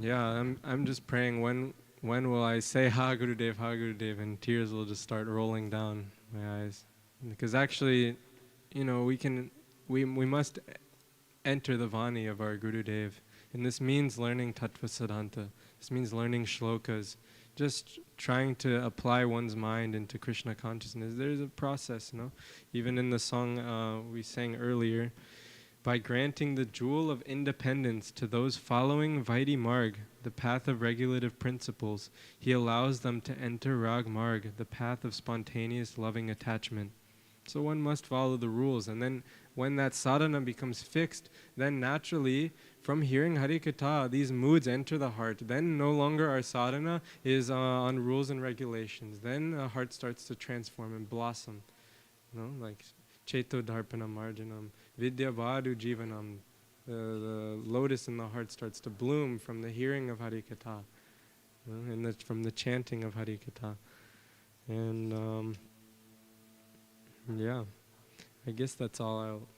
yeah, I'm just praying when will I say Ha Gurudev, and tears will just start rolling down my eyes. Because actually, we must enter the Vani of our Gurudev. And this means learning Tattva Siddhanta. This means learning shlokas. Just trying to apply one's mind into Krishna consciousness. There's a process, Even in the song we sang earlier, by granting the jewel of independence to those following Vaidhi Marg, the path of regulative principles, he allows them to enter Rag Marg, the path of spontaneous loving attachment. So one must follow the rules, and then when that sadhana becomes fixed, then naturally, from hearing Harikatha, these moods enter the heart. Then no longer our sadhana is on rules and regulations. Then the heart starts to transform and blossom, like Cheto Dharpanam Marjanam, Vidya Vadu Jivanam. The lotus in the heart starts to bloom from the hearing of Harikatha, and from the chanting of Harikatha. And yeah, I guess that's all I'll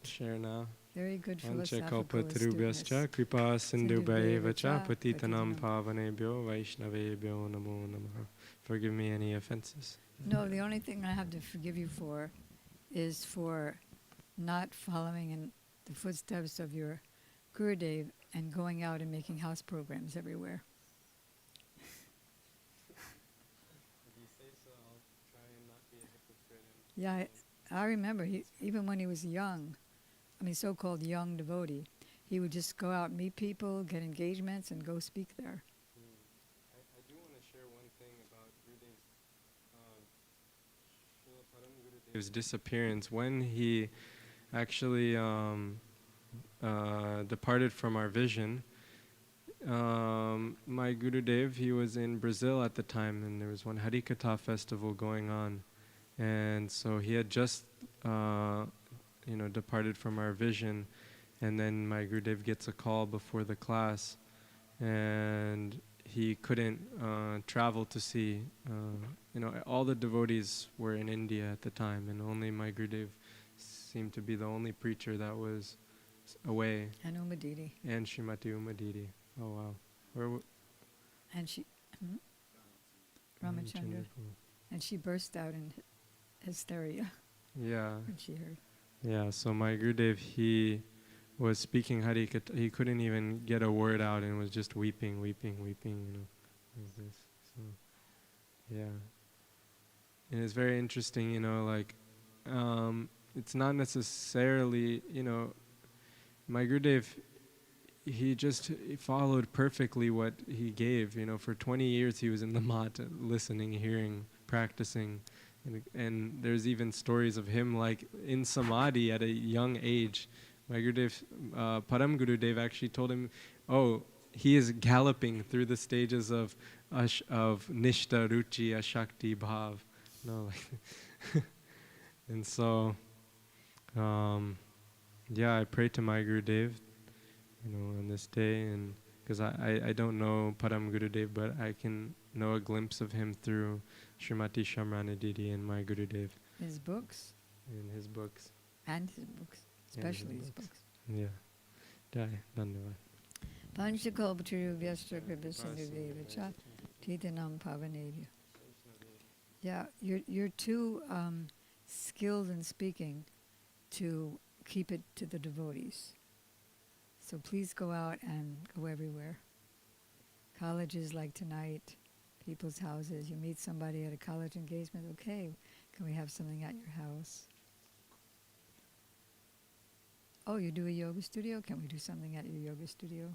share now. Very good philosophical Vanchakalpatarubhyascha kripa sindhubhaivacha patitanam pavanebhyo vaishnavebhyo namo namaha. Forgive me any offenses. No, the only thing I have to forgive you for is for not following in the footsteps of your Gurudev and going out and making house programs everywhere. If you say so, I'll try and not be a hypocrite. Yeah, I remember, even when he was young, so-called young devotee, he would just go out, meet people, get engagements, and go speak there. I do want to share one thing about Srila Param Gurudev's disappearance. When he actually departed from our vision, my Gurudev, he was in Brazil at the time, and there was one Harikatha festival going on. And so he had just departed from our vision, and then my Gurudev gets a call before the class, and he couldn't travel to see. All the devotees were in India at the time, and only my Gurudev seemed to be the only preacher that was away. And Umadidi. And Srimati Umadidi. Oh, wow. And she, Ramachandra. And she burst out in hysteria. Yeah. When she heard. Yeah, so my Gurudev, he was speaking Harikatha. He couldn't even get a word out and was just weeping, like this. So, yeah. And it's very interesting, it's not necessarily, my Gurudev, he followed perfectly what he gave. For 20 years he was in the mat, listening, hearing, practicing. And there's even stories of him in samadhi at a young age. My Gurudev, Param Gurudev actually told him, he is galloping through the stages of Nishta, Ruchi, Ashakti, Bhav. And so, I pray to my Gurudev, on this day, and because I don't know Param Gurudev, but I can know a glimpse of him through Srimati Shamrani Didi and my Gurudev. His books? In his books. And his books, especially his books. Yeah. Jai, Dhanyavad. Panchakalpatarubhyascha kripa sindhubhaivacha patitanam pavanebhyo. Yeah, you're too skilled in speaking to keep it to the devotees. So please go out and go everywhere. Colleges like tonight, people's houses. You meet somebody at a college engagement, okay, can we have something at your house? Oh, you do a yoga studio? Can we do something at your yoga studio?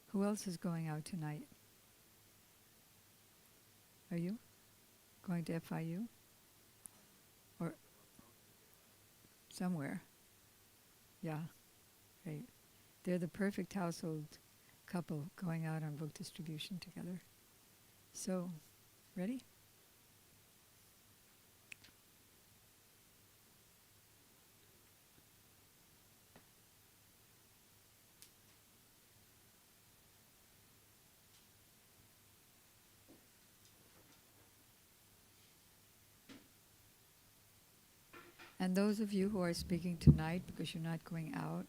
Who else is going out tonight? Are you going to FIU? Or somewhere? Yeah, great. They're the perfect household couple going out on book distribution together. So, ready? And those of you who are speaking tonight, because you're not going out,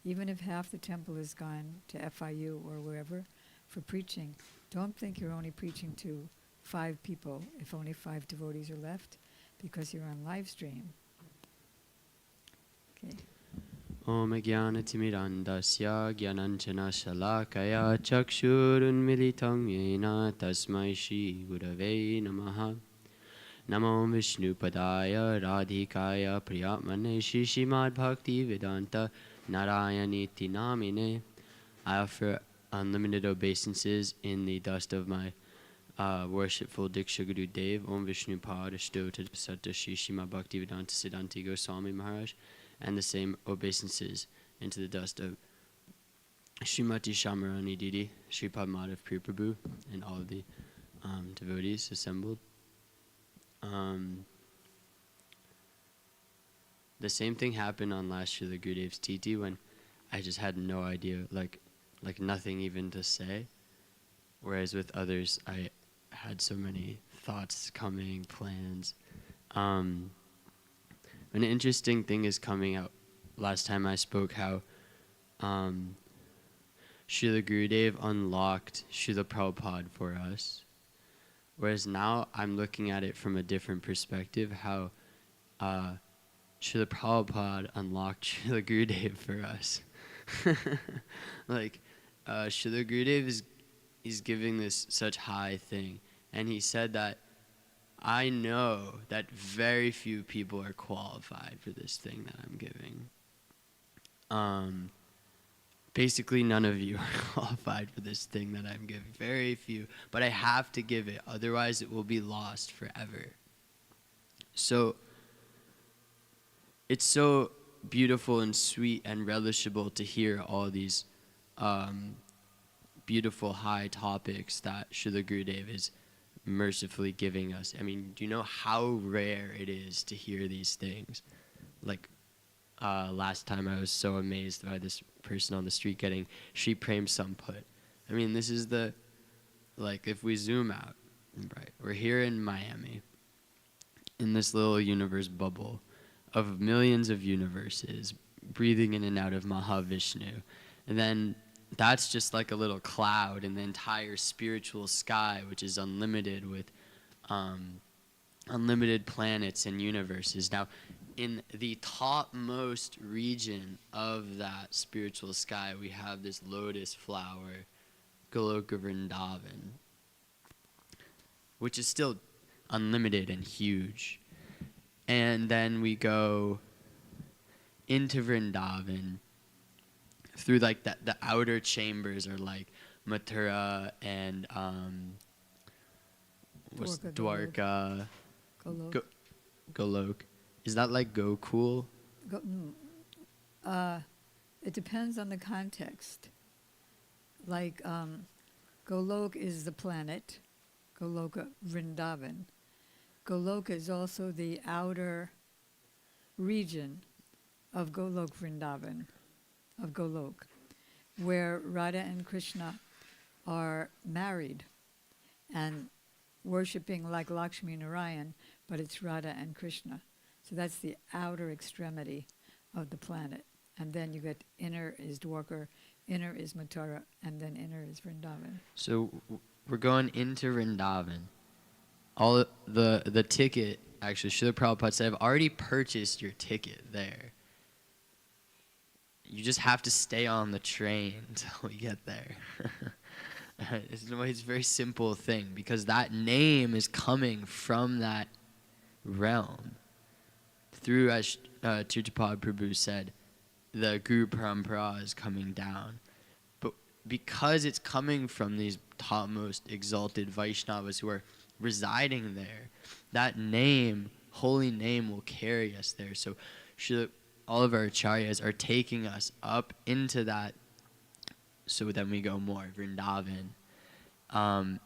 even if half the temple is gone to FIU or wherever for preaching, don't think you're only preaching to 5 people if only 5 devotees are left, because you're on live stream. Okay. Om Jnanatimidandasya Jnananjana Shalakaya Chakshurunmilitam Yena Tasmai Shri Gurave Namaha. Namo Vishnu Padaya Radhikaya Priyatmane Shri Srimad Bhaktivedanta Narayaniti Namine. I offer unlimited obeisances in the dust of my worshipful Diksha Guru Dev. Om Vishnu Padashto Tadpasata Shri Srimad Bhaktivedanta Siddhanti Goswami Maharaj. And the same obeisances into the dust of Srimati Shamarani Didi, Sripad Madhav Priya Prabhu, and all of the devotees assembled. The same thing happened on last Srila Gurudev's TT when I just had no idea, like nothing even to say. Whereas with others, I had so many thoughts coming, plans. An interesting thing is coming out. Last time I spoke, how Srila Gurudev unlocked Srila Prabhupada for us. Whereas now I'm looking at it from a different perspective, how Srila Prabhupada unlocked Srila Gurudev for us. Srila Gurudev is giving this such high thing. And he said that, I know that very few people are qualified for this thing that I'm giving. Basically, none of you are qualified for this thing that I'm giving. Very few. But I have to give it. Otherwise, it will be lost forever. So, it's so beautiful and sweet and relishable to hear all these beautiful high topics that Srila Gurudev is mercifully giving us. I mean, do you know how rare it is to hear these things? Like, last time I was so amazed by this person on the street getting Shri Prem Samput. I mean, this is if we zoom out, right, we're here in Miami, in this little universe bubble of millions of universes, breathing in and out of Mahavishnu. And then that's just like a little cloud in the entire spiritual sky, which is unlimited with unlimited planets and universes. Now, in the topmost region of that spiritual sky, we have this lotus flower, Goloka Vrindavan, which is still unlimited and huge. And then we go into Vrindavan, through the outer chambers are like Mathura and Dwarka, Golok. Is that like Gokul? It depends on the context. Like Golok is the planet, Goloka Vrindavan. Goloka is also the outer region of Golok Vrindavan, of Golok, where Radha and Krishna are married and worshipping like Lakshmi Narayan, but it's Radha and Krishna. So that's the outer extremity of the planet. And then you get inner is Dwarka, inner is Mathura, and then inner is Vrindavan. So we're going into Vrindavan. All the ticket, actually, Srila Prabhupada said, I've already purchased your ticket there. you just have to stay on the train until we get there. It's a very simple thing, because that name is coming from that realm. Through, as Tirthapad Prabhu said, the Guru Parampara is coming down. But because it's coming from these topmost exalted Vaishnavas who are residing there, that name, holy name, will carry us there. So all of our acharyas are taking us up into that, so then we go more, Vrindavan. And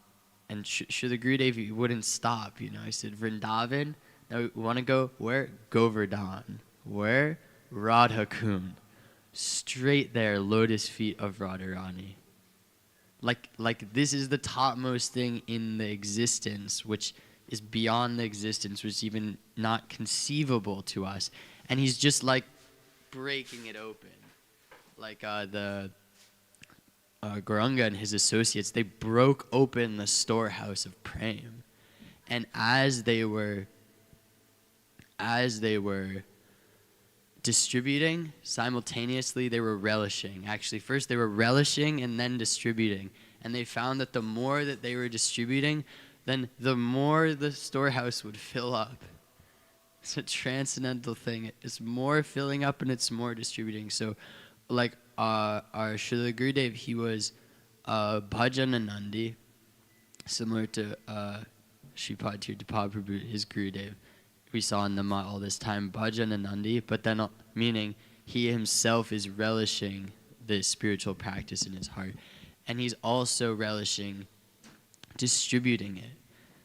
Srila Gurudev, he wouldn't stop, He said, Vrindavan, now we want to go where? Govardhan. Where? Radha Kund. Straight there, lotus feet of Radharani. Like this is the topmost thing in the existence, which is beyond the existence, which is even not conceivable to us. And he's just like breaking it open. Like the Gauranga and his associates, they broke open the storehouse of Prem. And as they were distributing, simultaneously they were relishing. Actually, first they were relishing and then distributing. And they found that the more that they were distributing, then the more the storehouse would fill up. It's a transcendental thing. It's more filling up and it's more distributing. So, like our Srila Gurudev, he was Bhajananandi, similar to Sripad Tirthapad Prabhu, his Gurudev. We saw in the mat all this time, Bhajananandi, but then meaning he himself is relishing this spiritual practice in his heart. And he's also relishing distributing it.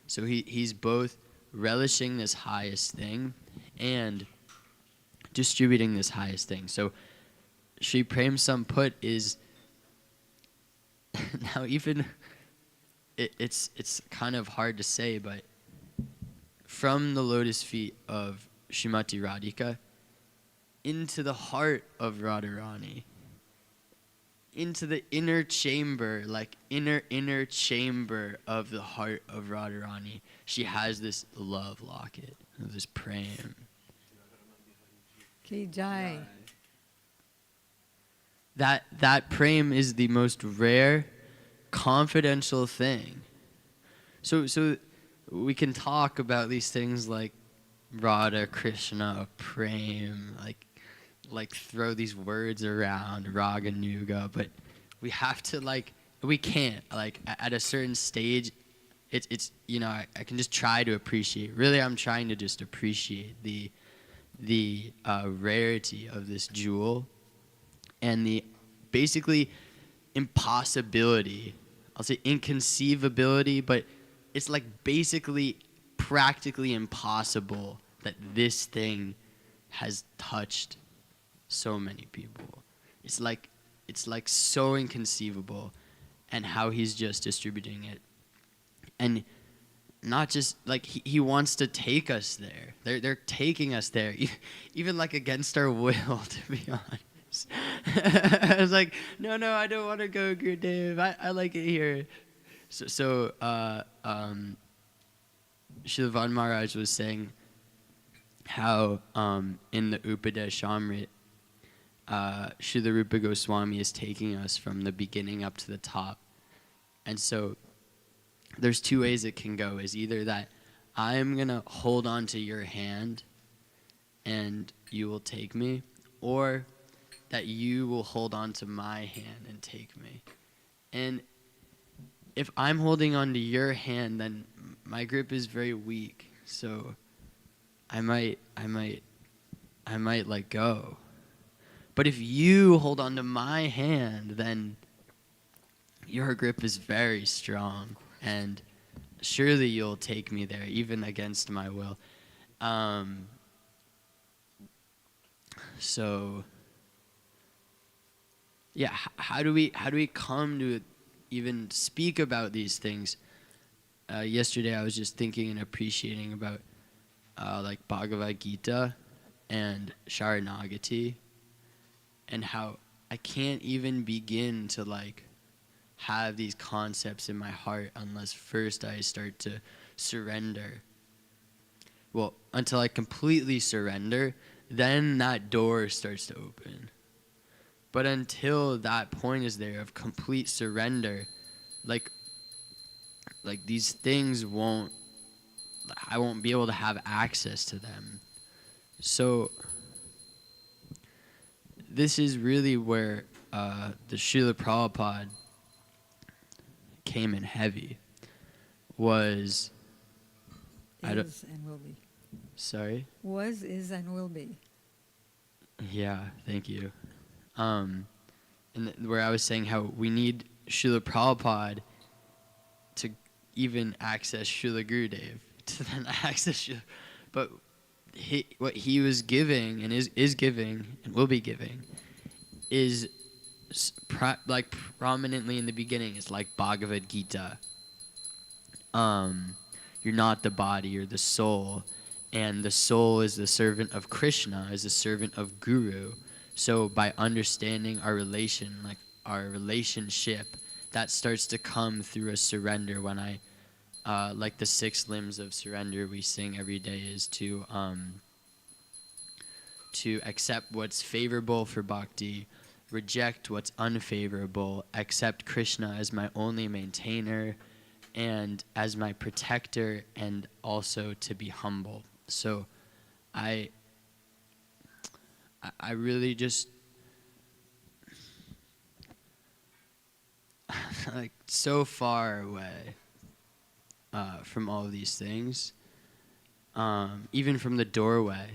So he's both relishing this highest thing and distributing this highest thing. So Sri Prem Samput is now even it's kind of hard to say, but from the lotus feet of Srimati Radhika into the heart of Radharani, into the inner chamber, like inner chamber of the heart of Radharani, she has this love locket, this Prem. Ki Jai. That Prem is the most rare, confidential thing. So we can talk about these things like Radha, Krishna, Prem, like throw these words around, Raga Nuga, but we have to we can't, at a certain stage, it's I can just try to appreciate. Really, I'm trying to just appreciate the rarity of this jewel and the basically impossibility. I'll say inconceivability, but it's like basically practically impossible that this thing has touched so many people. It's like so inconceivable, and how he's just distributing it. And not just like he wants to take us there. They're taking us there, even like against our will, to be honest. I was like, no, I don't want to go, Gurudev. I like it here. So Srila Van Maharaj was saying how in the Upadeshamrit, Srila Rupa Goswami is taking us from the beginning up to the top. And so there's two ways it can go. Is either that I'm going to hold on to your hand and you will take me, or that you will hold on to my hand and take me. And if I'm holding on to your hand, then my grip is very weak. So I might let go. But if you hold on to my hand, then your grip is very strong, and surely you'll take me there, even against my will. So yeah, how do we come to even speak about these things? Yesterday I was just thinking and appreciating about like Bhagavad Gita and Sharanagati, and how I can't even begin to have these concepts in my heart unless first I start to surrender. Well, until I completely surrender, then that door starts to open. But until that point is there of complete surrender, like these things I won't be able to have access to them. So this is really where the Srila Prabhupada came in heavy. Was I don't, Is and will be. sorry? Was, is, and will be. Yeah, thank you. Where I was saying how we need Srila Prabhupada to even access Srila Gurudev, to then access Srila, but what he was giving and is giving and will be giving is prominently in the beginning is like Bhagavad Gita. You're not the body, you're the soul, and the soul is the servant of Krishna, is the servant of Guru. So by understanding our relationship, that starts to come through a surrender. When like the 6 limbs of surrender we sing every day is to accept what's favorable for bhakti, reject what's unfavorable, accept Krishna as my only maintainer and as my protector, and also to be humble. So I really just like so far away from all of these things, even from the doorway.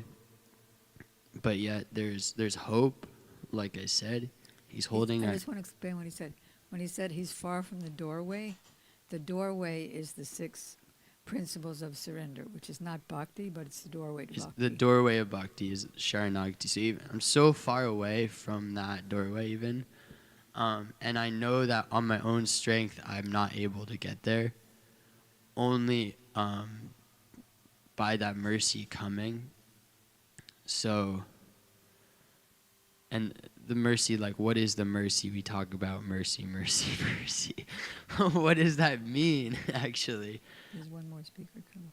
But yet there's hope. Like I said, he's holding. I just want to explain what he said. When he said he's far from the doorway is the 6 principles of surrender, which is not bhakti, but it's the doorway to bhakti. The doorway of bhakti is Sharanagati. So even, I'm so far away from that doorway even. And I know that on my own strength, I'm not able to get there. Only by that mercy coming. So, and the mercy, like, what is the mercy? We talk about mercy, mercy, mercy. What does that mean, actually? There's one more speaker coming.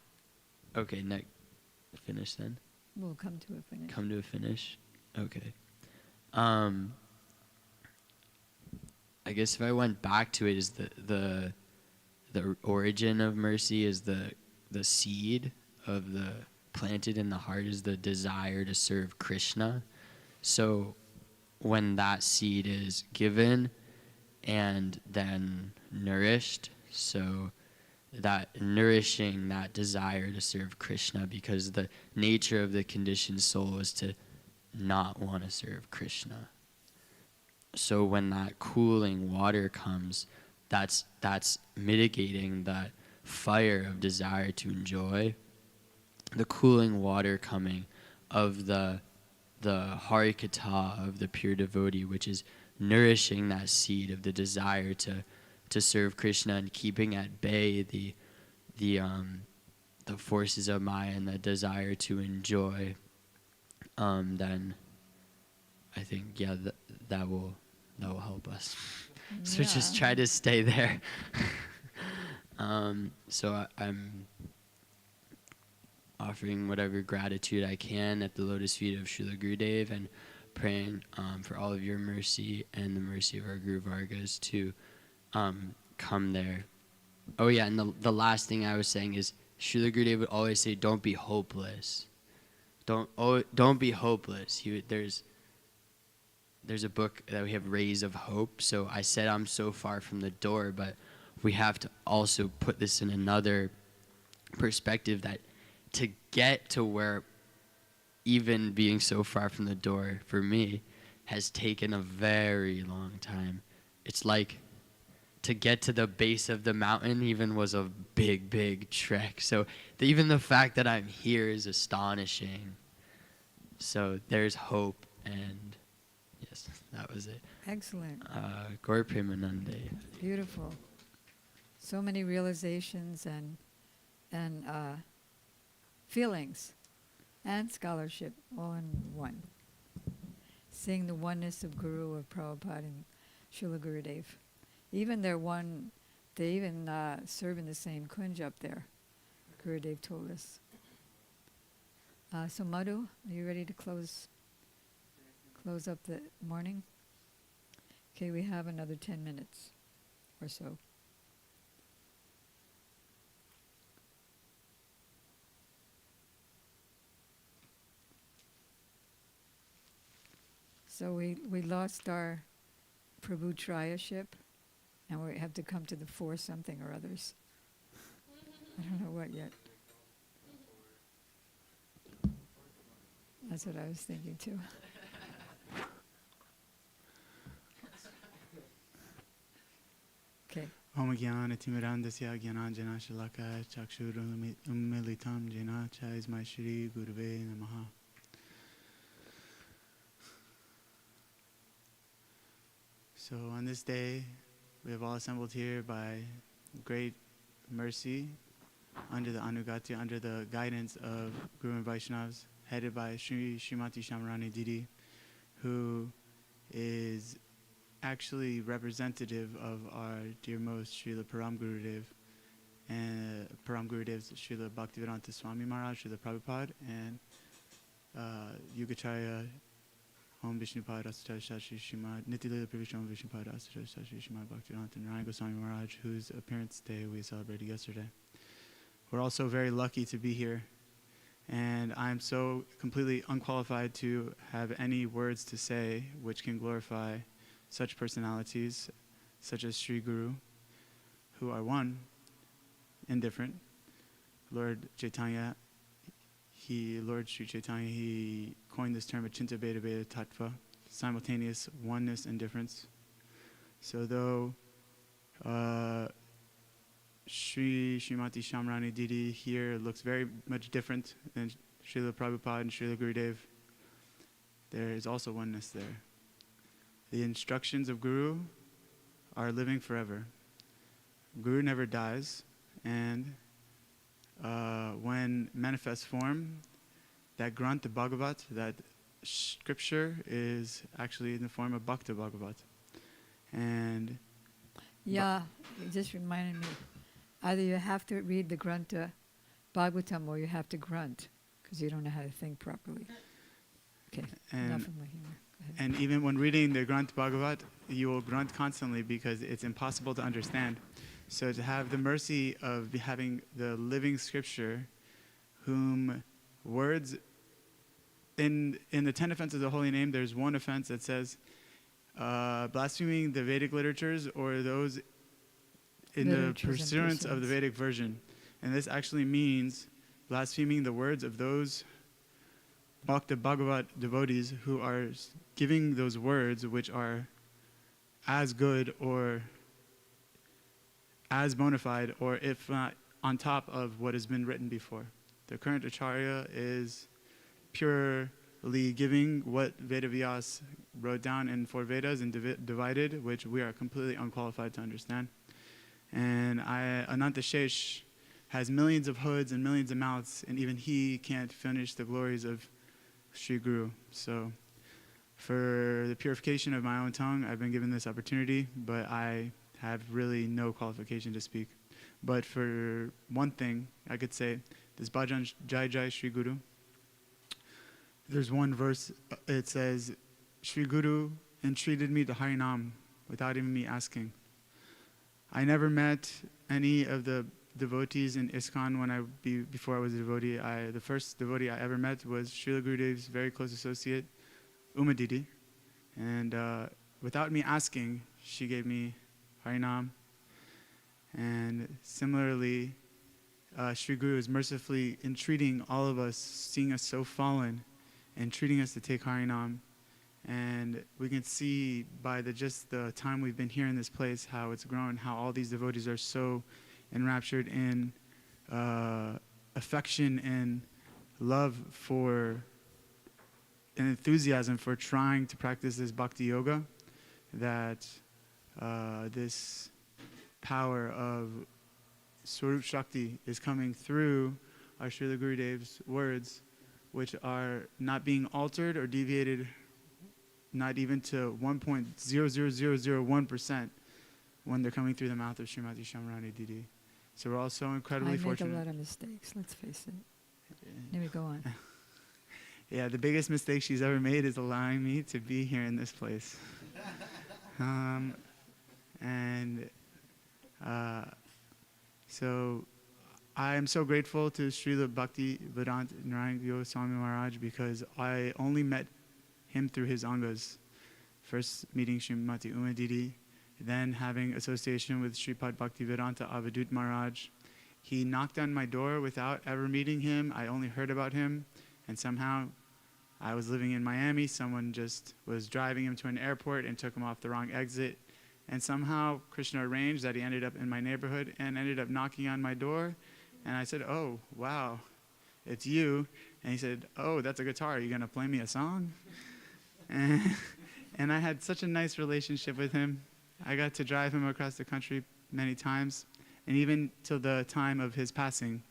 Okay, finish then? We'll come to a finish. Come to a finish? Okay. I guess if I went back to it, is the origin of mercy is the seed of the planted in the heart is the desire to serve Krishna. So when that seed is given and then nourished, so that nourishing that desire to serve Krishna, because the nature of the conditioned soul is to not want to serve Krishna. So when that cooling water comes, that's mitigating that fire of desire to enjoy. The cooling water coming of the harikatha of the pure devotee, which is nourishing that seed of the desire to serve Krishna and keeping at bay the forces of Maya and the desire to enjoy. Then I think that will help us. So just try to stay there. So I'm offering whatever gratitude I can at the lotus feet of Srila Gurudev, and praying for all of your mercy and the mercy of our Guru Vargas to come there. Oh yeah, and the last thing I was saying is Srila Gurudev would always say, "Don't be hopeless. Don't be hopeless." There's a book that we have, Rays of Hope. So I said I'm so far from the door, but we have to also put this in another perspective, that to get to where even being so far from the door for me has taken a very long time. It's like to get to the base of the mountain even was a big trek. So even the fact that I'm here is astonishing. So there's hope, and yes, that was it. Excellent. Gaur Premanande. Beautiful. So many realizations and feelings and scholarship all in one. Seeing the oneness of Guru, of Prabhupada and Srila Gurudev. Even they even serve in the same kunj up there, Gurudev told us. So Madhu, are you ready to close up the morning? Okay, we have another 10 minutes or so. So we lost our Prabhu Trayaship, and we have to come to the four something or others. I don't know what yet. That's what I was thinking too. Okay. Om Gyan Timirandasya Gyananjana Shalaka Chakshur Umilitam Jena Chaismai Shri Guruve Namaha. So on this day, we have all assembled here by great mercy, under the Anugati, under the guidance of Guru and Vaishnavas, headed by Srimati Shamrani Didi, who is actually representative of our dear most Srila Param Gurudev, and Param Gurudev's Srila Bhaktivedanta Swami Maharaj, Srila Prabhupada, and Yugacharya Om Vishnupad Asacharya Shastri Srimad Nitilila Pravisha Om Vishnupad Asacharya Shastri Srimad Bhaktivedanta Narayana Goswami Maharaj, whose appearance day we celebrated yesterday. We're also very lucky to be here, and I'm so completely unqualified to have any words to say which can glorify such personalities, such as Sri Guru, who are one, indifferent. Lord Chaitanya, Lord Sri Chaitanya, he coined this term Achinta Beta Beta Tattva, simultaneous oneness and difference. So though Srimati Shamrani Didi here looks very much different than Srila Prabhupada and Srila Gurudev, there is also oneness there. The instructions of Guru are living forever. Guru never dies, and when manifest form, that Granth Bhagavat, that scripture, is actually in the form of Bhakta Bhagavat. And Yeah, it just reminded me. Either you have to read the Granta Bhagavatam or you have to grunt, because you don't know how to think properly. Okay, enough of my humor. Go ahead. And even when reading the Granth Bhagavat, you will grunt constantly because it's impossible to understand. So to have the mercy of having the living scripture, whom words, in the 10 offenses of the holy name, there's one offense that says, blaspheming the Vedic literatures or those in the pursuance of the Vedic version. And this actually means blaspheming the words of those Bhakta Bhagavat devotees who are giving those words which are as good or as bona fide, or if not on top of what has been written before. The current Acharya is purely giving what Vedavyas wrote down in 4 Vedas and divided, which we are completely unqualified to understand. And Ananta Shesh has millions of hoods and millions of mouths, and even he can't finish the glories of Sri Guru. So for the purification of my own tongue, I've been given this opportunity, but I have really no qualification to speak. But for one thing, I could say, this Bhajan Jai Jai Sri Guru, there's one verse, it says, Sri Guru entreated me to Harinam without even me asking. I never met any of the devotees in ISKCON before I was a devotee. The first devotee I ever met was Srila Gurudev's very close associate, Uma Didi. And without me asking, she gave me Harinam. And similarly, Sri Guru is mercifully entreating all of us, seeing us so fallen, and treating us to take Harinam. And we can see by just the time we've been here in this place how it's grown, how all these devotees are so enraptured in affection and love for and enthusiasm for trying to practice this bhakti yoga, that this power of Swarup Shakti is coming through our Srila Gurudev's words, which are not being altered or deviated, not even to 1.00001% when they're coming through the mouth of Srimati Shamrani Didi. So we're all so incredibly fortunate. I make a lot of mistakes, let's face it. Let me go on. Yeah, the biggest mistake she's ever made is allowing me to be here in this place. And so I am so grateful to Srila Bhaktivedanta Narayana Goswami Maharaj because I only met him through his angas. First meeting Srimati Uma Didi, then having association with Sripad Bhaktivedanta Avadut Maharaj. He knocked on my door without ever meeting him. I only heard about him, and somehow I was living in Miami. Someone just was driving him to an airport and took him off the wrong exit. And somehow Krishna arranged that he ended up in my neighborhood and ended up knocking on my door. And I said, "Oh, wow, it's you." And he said, "Oh, that's a guitar. Are you going to play me a song?" And I had such a nice relationship with him. I got to drive him across the country many times. And even till the time of his passing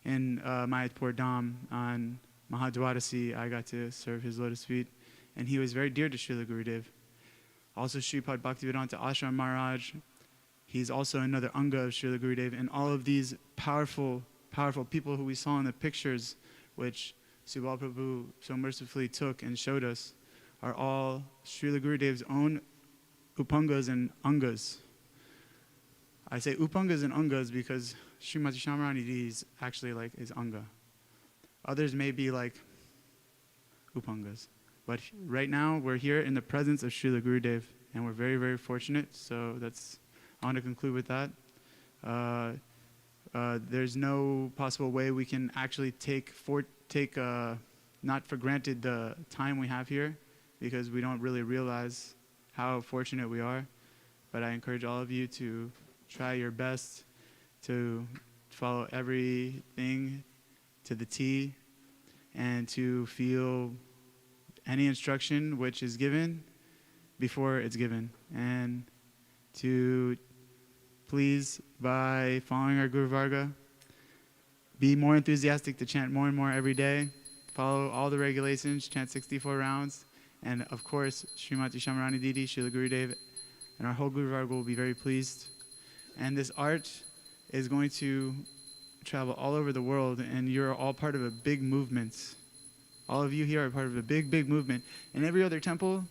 in Mayatpur Dham on Mahadwarasi, I got to serve his lotus feet. And he was very dear to Srila Gurudev. Also Sripad Bhaktivedanta Ashram Maharaj, he's also another Anga of Srila Gurudev. And all of these powerful, powerful people who we saw in the pictures, which Subal Prabhu so mercifully took and showed us, are all Srila Gurudev's own Upangas and Angas. I say Upangas and Angas because Srimati Shamrani Didi is actually like his Anga. Others may be like Upangas. But right now, we're here in the presence of Srila Gurudev, and we're very, very fortunate. So I want to conclude with that. There's no possible way we can actually take not for granted the time we have here, because we don't really realize how fortunate we are. But I encourage all of you to try your best to follow everything to the T and to feel any instruction which is given before it's given. And to please, by following our Guru Varga, be more enthusiastic to chant more and more every day. Follow all the regulations, chant 64 rounds. And of course, Srimati Shamrani Didi, Srila Gurudev, and our whole Guru Varga will be very pleased. And this art is going to travel all over the world, and you're all part of a big movement. All of you here are part of a big, big movement. In every other temple,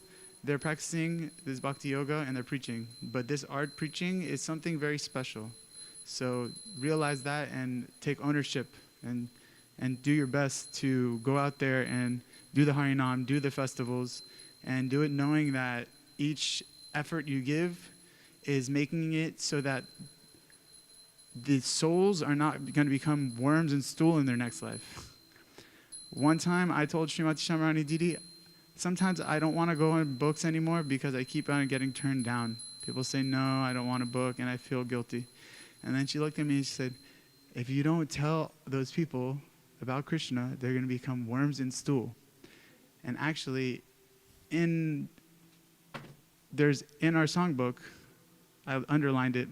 they're practicing this bhakti yoga and they're preaching. But this art preaching is something very special. So realize that and take ownership and do your best to go out there and do the Harinam, do the festivals, and do it knowing that each effort you give is making it so that the souls are not going to become worms and stool in their next life. One time I told Srimati Shamrani Didi, sometimes I don't want to go on books anymore because I keep on getting turned down. People say, no, I don't want a book, and I feel guilty. And then she looked at me and she said, if you don't tell those people about Krishna, they're going to become worms in stool. And actually, in our songbook, I underlined it,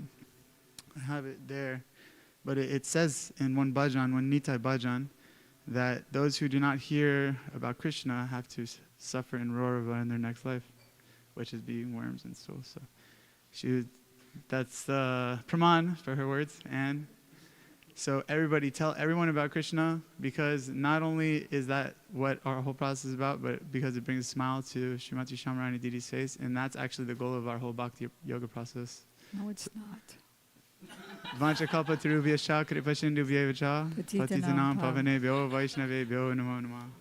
I have it there, but it says in one Nitai bhajan, that those who do not hear about Krishna have to suffer in Rorava in their next life, which is being worms and stool. So that's praman for her words. And so everybody tell everyone about Krishna, because not only is that what our whole process is about, but because it brings a smile to Srimati Shamrani Didi's face, and that's actually the goal of our whole bhakti yoga process. No, it's not. Vancha kalpa tirubhyascha kripasindubhyevacha patitanam pavanebhyo vaishnavebhyo namo namah.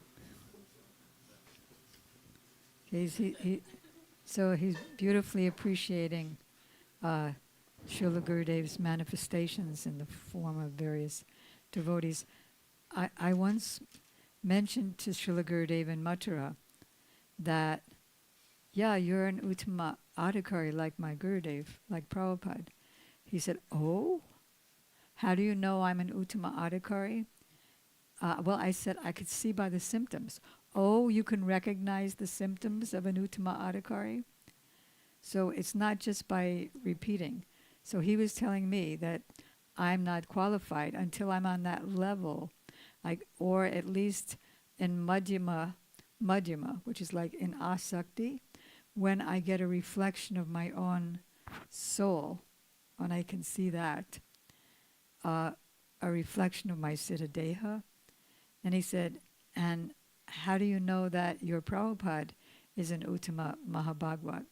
So he's beautifully appreciating Srila Gurudev's manifestations in the form of various devotees. I once mentioned to Srila Gurudev in Mathura that, yeah, you're an Uttama Adhikari like my Gurudev, like Prabhupada. He said, oh, how do you know I'm an Uttama Adhikari? Well, I said, I could see by the symptoms. Oh, you can recognize the symptoms of an Uttama Adhikari? So it's not just by repeating. So he was telling me that I'm not qualified until I'm on that level, or at least in Madhyama, which is like in Asakti, when I get a reflection of my own soul, and I can see that, a reflection of my Siddha Deha. And he said, and how do you know that your Prabhupada is an Uttama Mahabhagwat?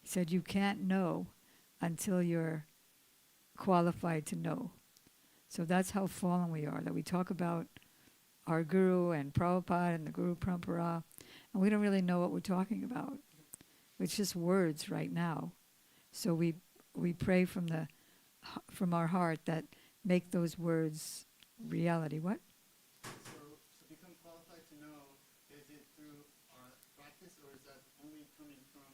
He said you can't know until you're qualified to know. So that's how fallen we are, that we talk about our Guru and Prabhupada and the Guru Parampara, and we don't really know what we're talking about. It's just words right now. So we pray from our heart that make those words reality. What? So to become qualified to know, is it through practice, or is that only coming from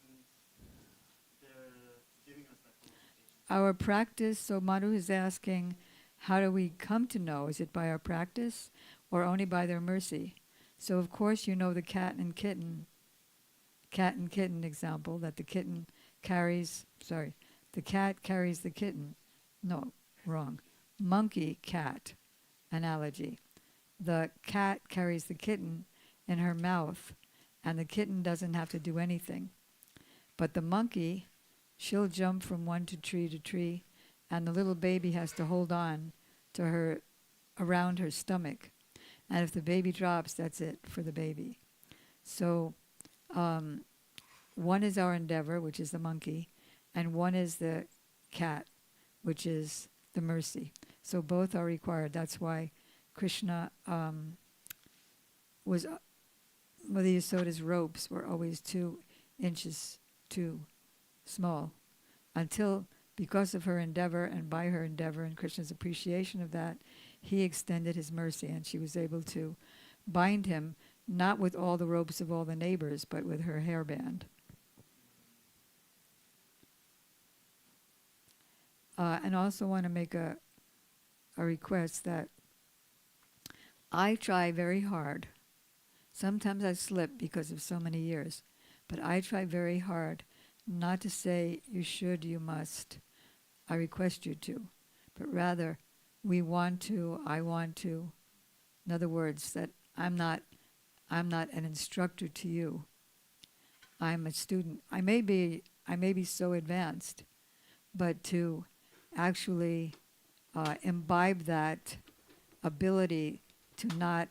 their giving us that qualification? Our practice, so Madhu is asking, how do we come to know? Is it by our practice or only by their mercy? So of course you know the cat and kitten example, that the cat carries the kitten. No, wrong. Monkey cat analogy. The cat carries the kitten in her mouth, and the kitten doesn't have to do anything. But the monkey, she'll jump from one tree to tree, and the little baby has to hold on to her, around her stomach. And if the baby drops, that's it for the baby. So one is our endeavor, which is the monkey, and one is the cat, which is the mercy. So both are required. That's why Krishna was, Mother Yasoda's ropes were always 2 inches too small, until, because of her endeavor and by her endeavor and Krishna's appreciation of that, he extended his mercy, and she was able to bind him, not with all the ropes of all the neighbors, but with her hairband. And also want to make a request that I try very hard. Sometimes I slip because of so many years, but I try very hard not to say you should, you must, I request you to, but rather we want to, I want to. In other words, that I'm not an instructor to you. I'm a student. I may be so advanced, but to actually imbibe that ability to not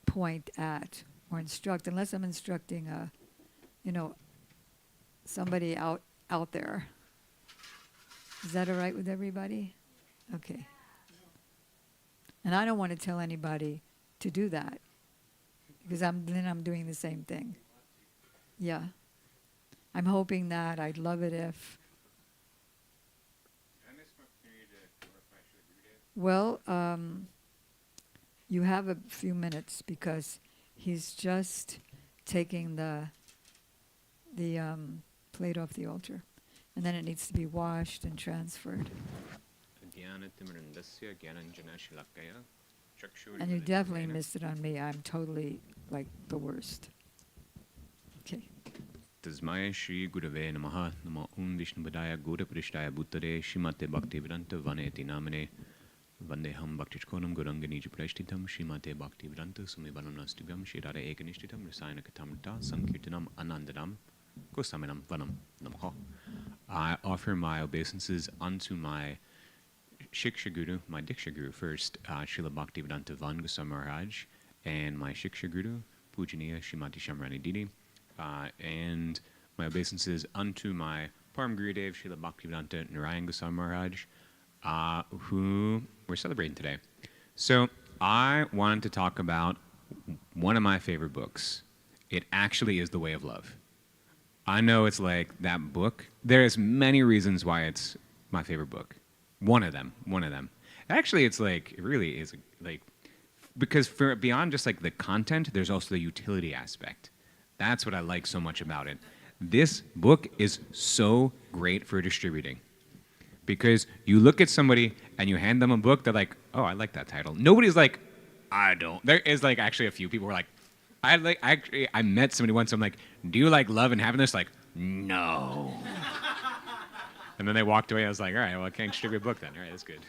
point at or instruct, unless I'm instructing somebody out there. Is that all right with everybody? Okay. And I don't want to tell anybody to do that, because then I'm doing the same thing. Yeah. I'm hoping that. I'd love it if. Well, you have a few minutes, because he's just taking the plate off the altar, and then it needs to be washed and transferred. And you definitely missed it on me. I'm totally like the worst. Okay. Tasmaya Shri Gurave Namaha Namo Vishnu Padaya Gura Prishtaya Bhuttare Shrimate Bhaktivedanta Vaneti Namane Vandeham Bhaktichkonam Gurangani Prashtitam Shrimate Bhaktivedanta Sumivananastibam Shirare Ekanishtitam Rasayana Katamrita Sankirtanam Anandanam Gosaminam Vanam Namaha. I offer my obeisances unto my Shiksha Guru, my Diksha Guru first, Srila Bhaktivedanta Van Goswami Maharaj, and my Shiksha Guru, Pujaniya Shrimati Shamrani Didi, and my obeisances unto my Param Gurudev, Srila Bhaktivedanta Narayana Goswami Maharaj, who we're celebrating today. So I wanted to talk about one of my favorite books. It actually is The Way of Love. I know it's like that book. There's many reasons why it's my favorite book. One of them. Actually, it's like, it really is like, because for beyond just like the content, there's also the utility aspect. That's what I like so much about it. This book is so great for distributing, because you look at somebody and you hand them a book, they're like, oh, I like that title. Nobody's like, I don't. There is like actually a few people who are like, I met somebody once, I'm like, do you like love and happiness? Like, no. And then they walked away. I was like, all right, well, I can't distribute a book then. All right, that's good.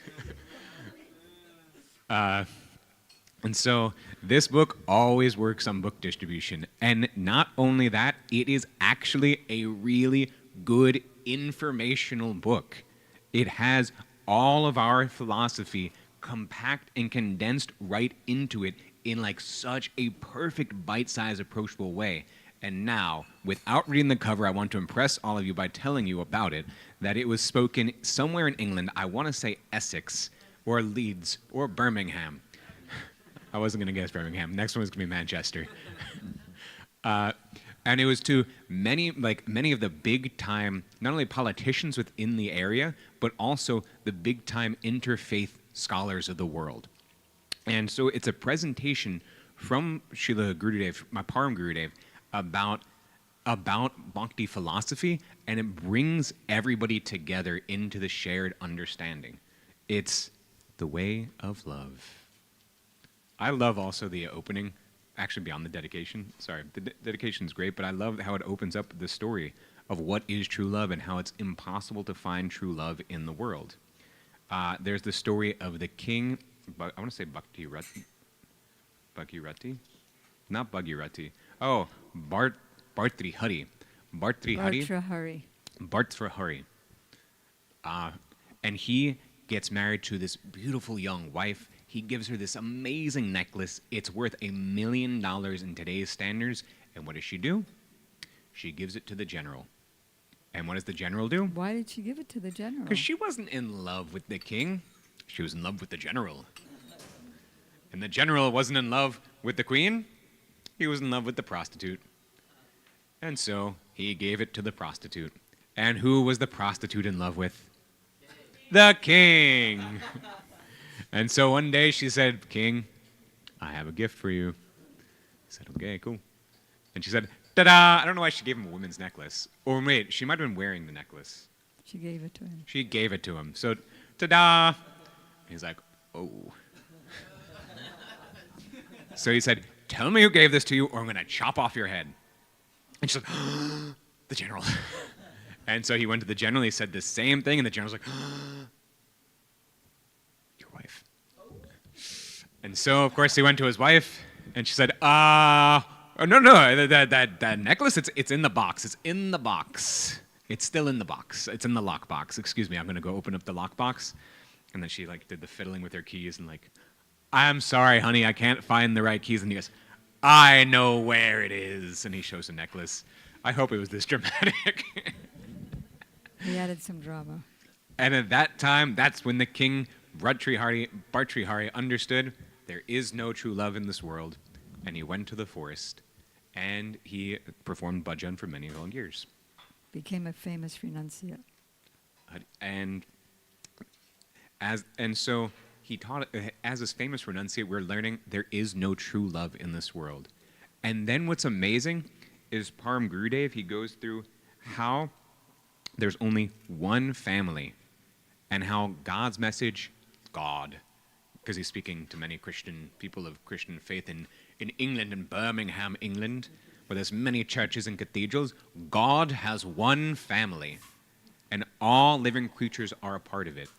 And so this book always works on book distribution. And not only that, it is actually a really good informational book. It has all of our philosophy compact and condensed right into it in like such a perfect bite-sized approachable way. And now, without reading the cover, I want to impress all of you by telling you about it, that it was spoken somewhere in England. I want to say Essex or Leeds or Birmingham. I wasn't going to guess Birmingham. Next one was going to be Manchester. And it was to many of the big-time, not only politicians within the area, but also the big-time interfaith scholars of the world. And so it's a presentation from Srila Gurudev, my Param Gurudev, about Bhakti philosophy, and it brings everybody together into the shared understanding. It's the way of love. I love also the opening, actually beyond the dedication. Sorry, the dedication is great, but I love how it opens up the story of what is true love and how it's impossible to find true love in the world. There's the story of the king, I want to say Bhaktirati? Not Bhagirati. Oh, Bhartrihari. Bhartrihari. And he gets married to this beautiful young wife. He gives her this amazing necklace. It's worth $1 million in today's standards. And what does she do? She gives it to the general. And what does the general do? Why did she give it to the general? Because she wasn't in love with the king. She was in love with the general. And the general wasn't in love with the queen. He was in love with the prostitute. And so he gave it to the prostitute. And who was the prostitute in love with? The king. And so one day she said, "King, I have a gift for you." He said, "Okay, cool." And she said, "Ta-da!" I don't know why she gave him a woman's necklace. Or wait, she might have been wearing the necklace. She gave it to him. She gave it to him. So, ta-da! He's like, "Oh." So he said, "Tell me who gave this to you, or I'm going to chop off your head." And she's like, "The general." And so he went to the general. He said the same thing, and the general's like, "Your wife." And so, of course, he went to his wife, and she said, "Oh, no, that necklace, it's in the box. It's in the box. It's still in the box. It's in the lockbox. Excuse me, I'm going to go open up the lockbox." And then she, did the fiddling with her keys and, "I'm sorry, honey, I can't find the right keys." And he goes, "I know where it is." And he shows the necklace. I hope it was this dramatic. He added some drama. And at that time, that's when the king, Bhartrihari, understood there is no true love in this world. And he went to the forest, and he performed bhajan for many long years. Became a famous renunciate. And so he taught, as this famous renunciate, we're learning there is no true love in this world. And then what's amazing is Param Gurudev, he goes through how there's only one family, and how God's message, God, because he's speaking to many Christian people of Christian faith in England, in Birmingham, England, where there's many churches and cathedrals. God has one family, and all living creatures are a part of it.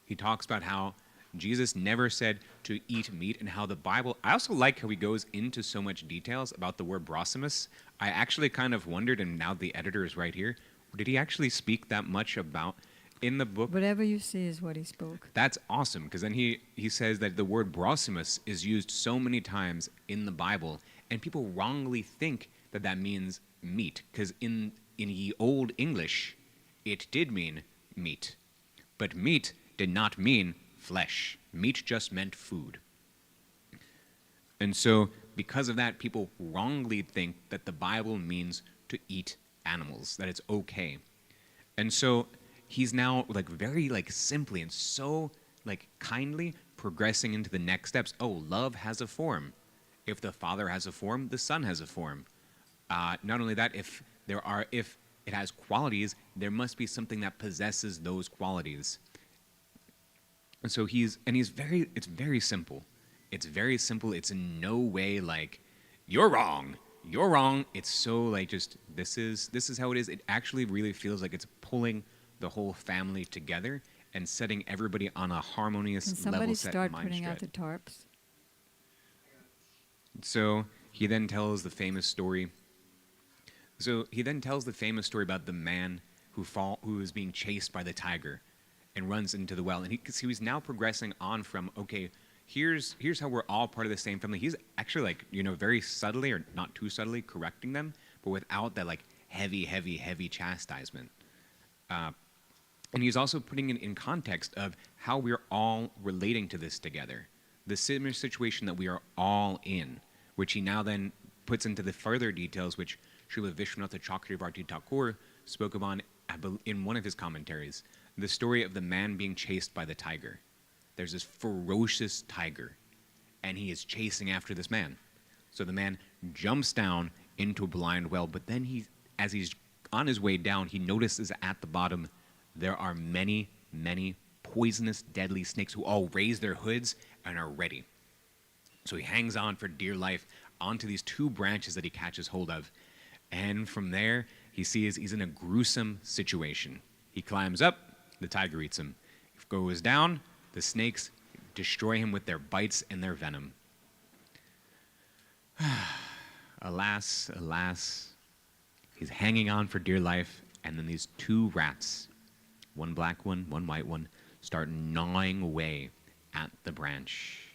He talks about how Jesus never said to eat meat, and how the Bible, I also like how he goes into so much details about the word brosimus. I actually kind of wondered, and now the editor is right here, did he actually speak that much about in the book? Whatever you see is what he spoke. That's awesome, because then he says that the word brosimus is used so many times in the Bible, and people wrongly think that means meat, because in ye old English, it did mean meat. But meat did not mean flesh. Meat just meant food. And so, because of that, people wrongly think that the Bible means to eat animals, that it's okay. And so he's now very simply and so kindly progressing into the next steps. Oh, love has a form. If the Father has a form, the Son has a form. Not only that, if it has qualities, there must be something that possesses those qualities. And so it's very simple. It's very simple. It's in no way you're wrong. You're wrong. It's so this is how it is. It actually really feels like it's pulling the whole family together and setting everybody on a harmonious Can somebody level set start mind putting out straight. the tarps? So he then tells the famous story. About the man who is being chased by the tiger and runs into the well. And he was now progressing on from, okay, here's how we're all part of the same family. He's actually like, very subtly or not too subtly correcting them, but without that like heavy chastisement. And he's also putting it in context of how we're all relating to this together. The similar situation that we are all in, which he now then puts into the further details, which Srila Vishwanath Chakravarti Thakur spoke about in one of his commentaries. The story of the man being chased by the tiger. There's this ferocious tiger, and he is chasing after this man. So the man jumps down into a blind well, but then as he's on his way down, he notices at the bottom there are many poisonous, deadly snakes who all raise their hoods and are ready. So he hangs on for dear life onto these 2 branches that he catches hold of. And from there, he sees he's in a gruesome situation. He climbs up, the tiger eats him. He goes down, the snakes destroy him with their bites and their venom. Alas, he's hanging on for dear life, and then these 2 rats, one black one, one white one, start gnawing away at the branch.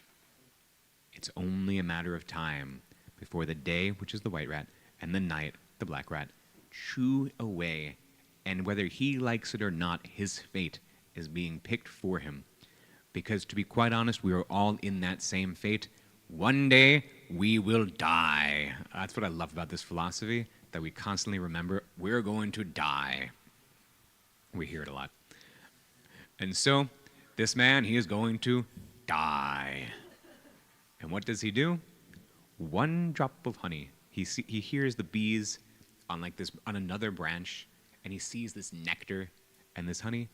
It's only a matter of time before the day, which is the white rat, and the night, the black rat, chew away. And whether he likes it or not, his fate is being picked for him. Because to be quite honest, we are all in that same fate. One day, we will die. That's what I love about this philosophy, that we constantly remember, we're going to die. We hear it a lot. And so, this man, he is going to die. And what does he do? 1 drop of honey. He hears the bees on another branch, and he sees this nectar and this honey.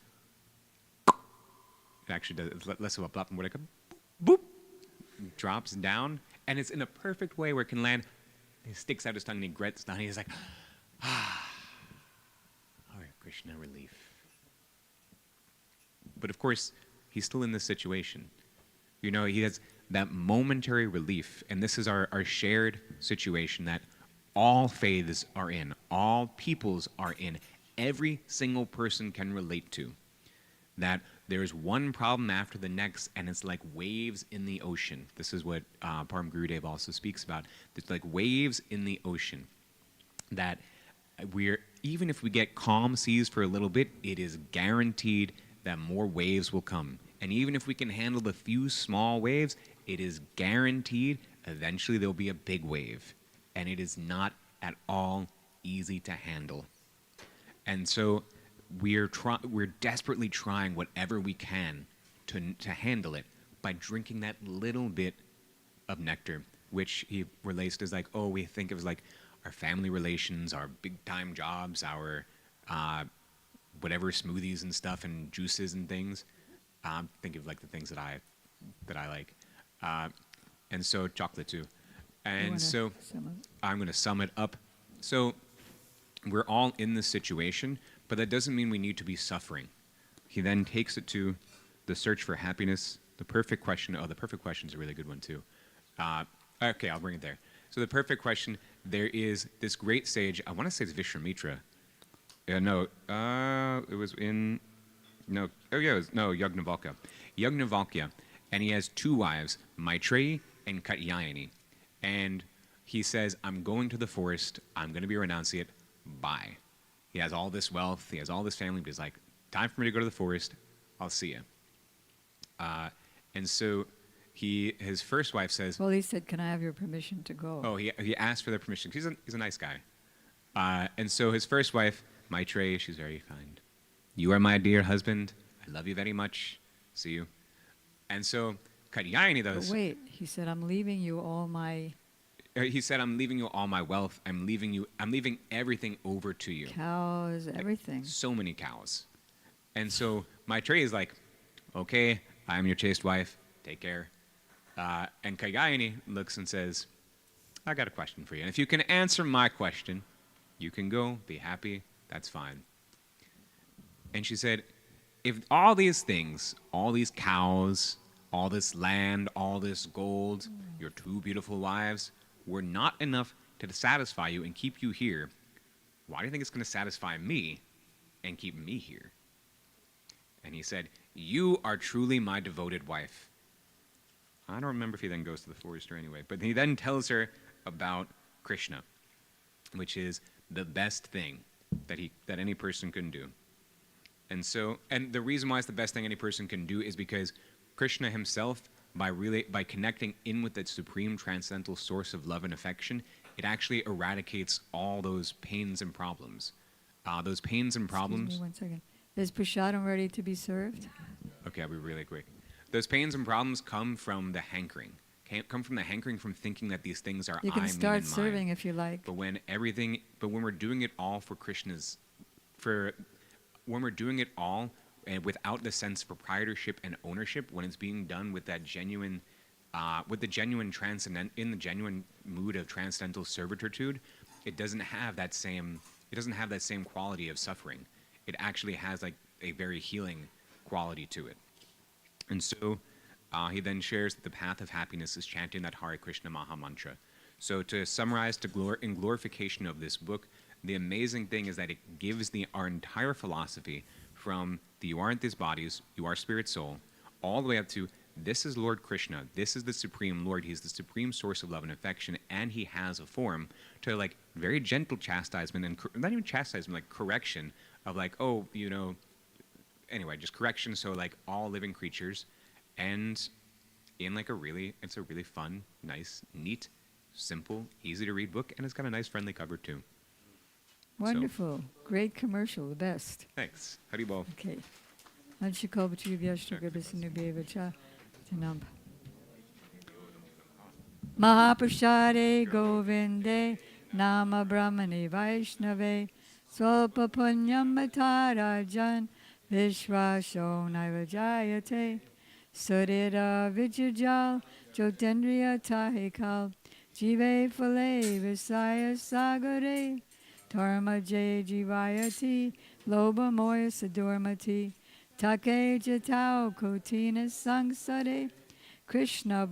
It actually does less of a plop and more like a boop, drops down, and it's in a perfect way where it can land. He sticks out his tongue and he grits the honey. He's like, all right, Krishna, relief. But of course, he's still in this situation. He has that momentary relief, and this is our shared situation that all faiths are in, all peoples are in, every single person can relate to. That there's one problem after the next, and it's like waves in the ocean. This is what Param Gurudev also speaks about. It's like waves in the ocean. That even if we get calm seas for a little bit, it is guaranteed that more waves will come. And even if we can handle the few small waves, it is guaranteed eventually there'll be a big wave. And it is not at all easy to handle. And so we're desperately trying whatever we can to handle it by drinking that little bit of nectar, which he relates to as like, we think of as like our family relations, our big time jobs, our whatever smoothies and stuff and juices and things. Think of like the things that I like, and so chocolate too. And so I'm going to sum it up. So we're all in this situation, but that doesn't mean we need to be suffering. He then takes it to the search for happiness, the perfect question. The perfect question is a really good one too. Okay, I'll bring it there. So the perfect question, there is this great sage, I want to say it's Vishwamitra. It was in, Yagnavalkya. Yagnavalkya, and he has 2 wives, Maitreyi and Katyayani. And he says, I'm going to the forest, I'm going to be a renunciate, bye. He has all this wealth, he has all this family, but he's like, time for me to go to the forest, I'll see you. And so his first wife says... Well, he said, can I have your permission to go? Oh, he asked for their permission. He's a nice guy. And so his first wife, Maitreyi, she's very kind. You are my dear husband. I love you very much. See you. And so Katyayani does... But wait, he said, I'm leaving you all my... He said, I'm leaving you all my wealth. I'm leaving everything over to you. Cows, everything. So many cows. And so Maitreyi is like, okay, I'm your chaste wife. Take care. And Katyayani looks and says, I got a question for you. And if you can answer my question, you can go, be happy, that's fine. And she said, if all these things, all these cows, all this land, all this gold, your 2 beautiful wives, were not enough to satisfy you and keep you here, why do you think it's going to satisfy me and keep me here? And he said, you are truly my devoted wife. I don't remember if he then goes to the forest or anyway, but he then tells her about Krishna, which is the best thing that any person can do. And the reason why it's the best thing any person can do is because Krishna himself, by connecting in with that supreme transcendental source of love and affection, it actually eradicates all those pains and problems. Those pains and problems. Excuse me 1 second. Is prasadam ready to be served? Okay, I'll be really quick. Those pains and problems come from the hankering. Come from the hankering from thinking that these things are You can I, start me, and serving mine. if you like. But when we're doing it all for Krishna's, when we're doing it all and without the sense of proprietorship and ownership, when it's being done with that genuine, in the genuine mood of transcendental servitude, it doesn't have that same quality of suffering. It actually has like a very healing quality to it. And so he then shares that the path of happiness is chanting that Hare Krishna Maha Mantra. So to summarize, in glorification of this book, the amazing thing is that it gives our entire philosophy from you aren't these bodies, you are spirit soul, all the way up to this is Lord Krishna, this is the Supreme Lord, he's the supreme source of love and affection, and he has a form, to like very gentle chastisement, and not even chastisement, like correction of like, oh, anyway, just correction, so like all living creatures, and in like it's a really fun, nice, neat, simple, easy to read book, and it's got a nice friendly cover too. Wonderful. Great commercial. The best. Thanks. Haribol. Okay. Mahaprashade Govinde Nama Brahmani Vaishnave Svalpa Punyam Matarajan Vishwasho Naivajayate Surira Vijajal Jotendriya Tahikal Jive Fale Visaya Sagare Dharma Jay Jivayati Loba Moya Sadurmati Take Jatao Kotina Sangsade Krishna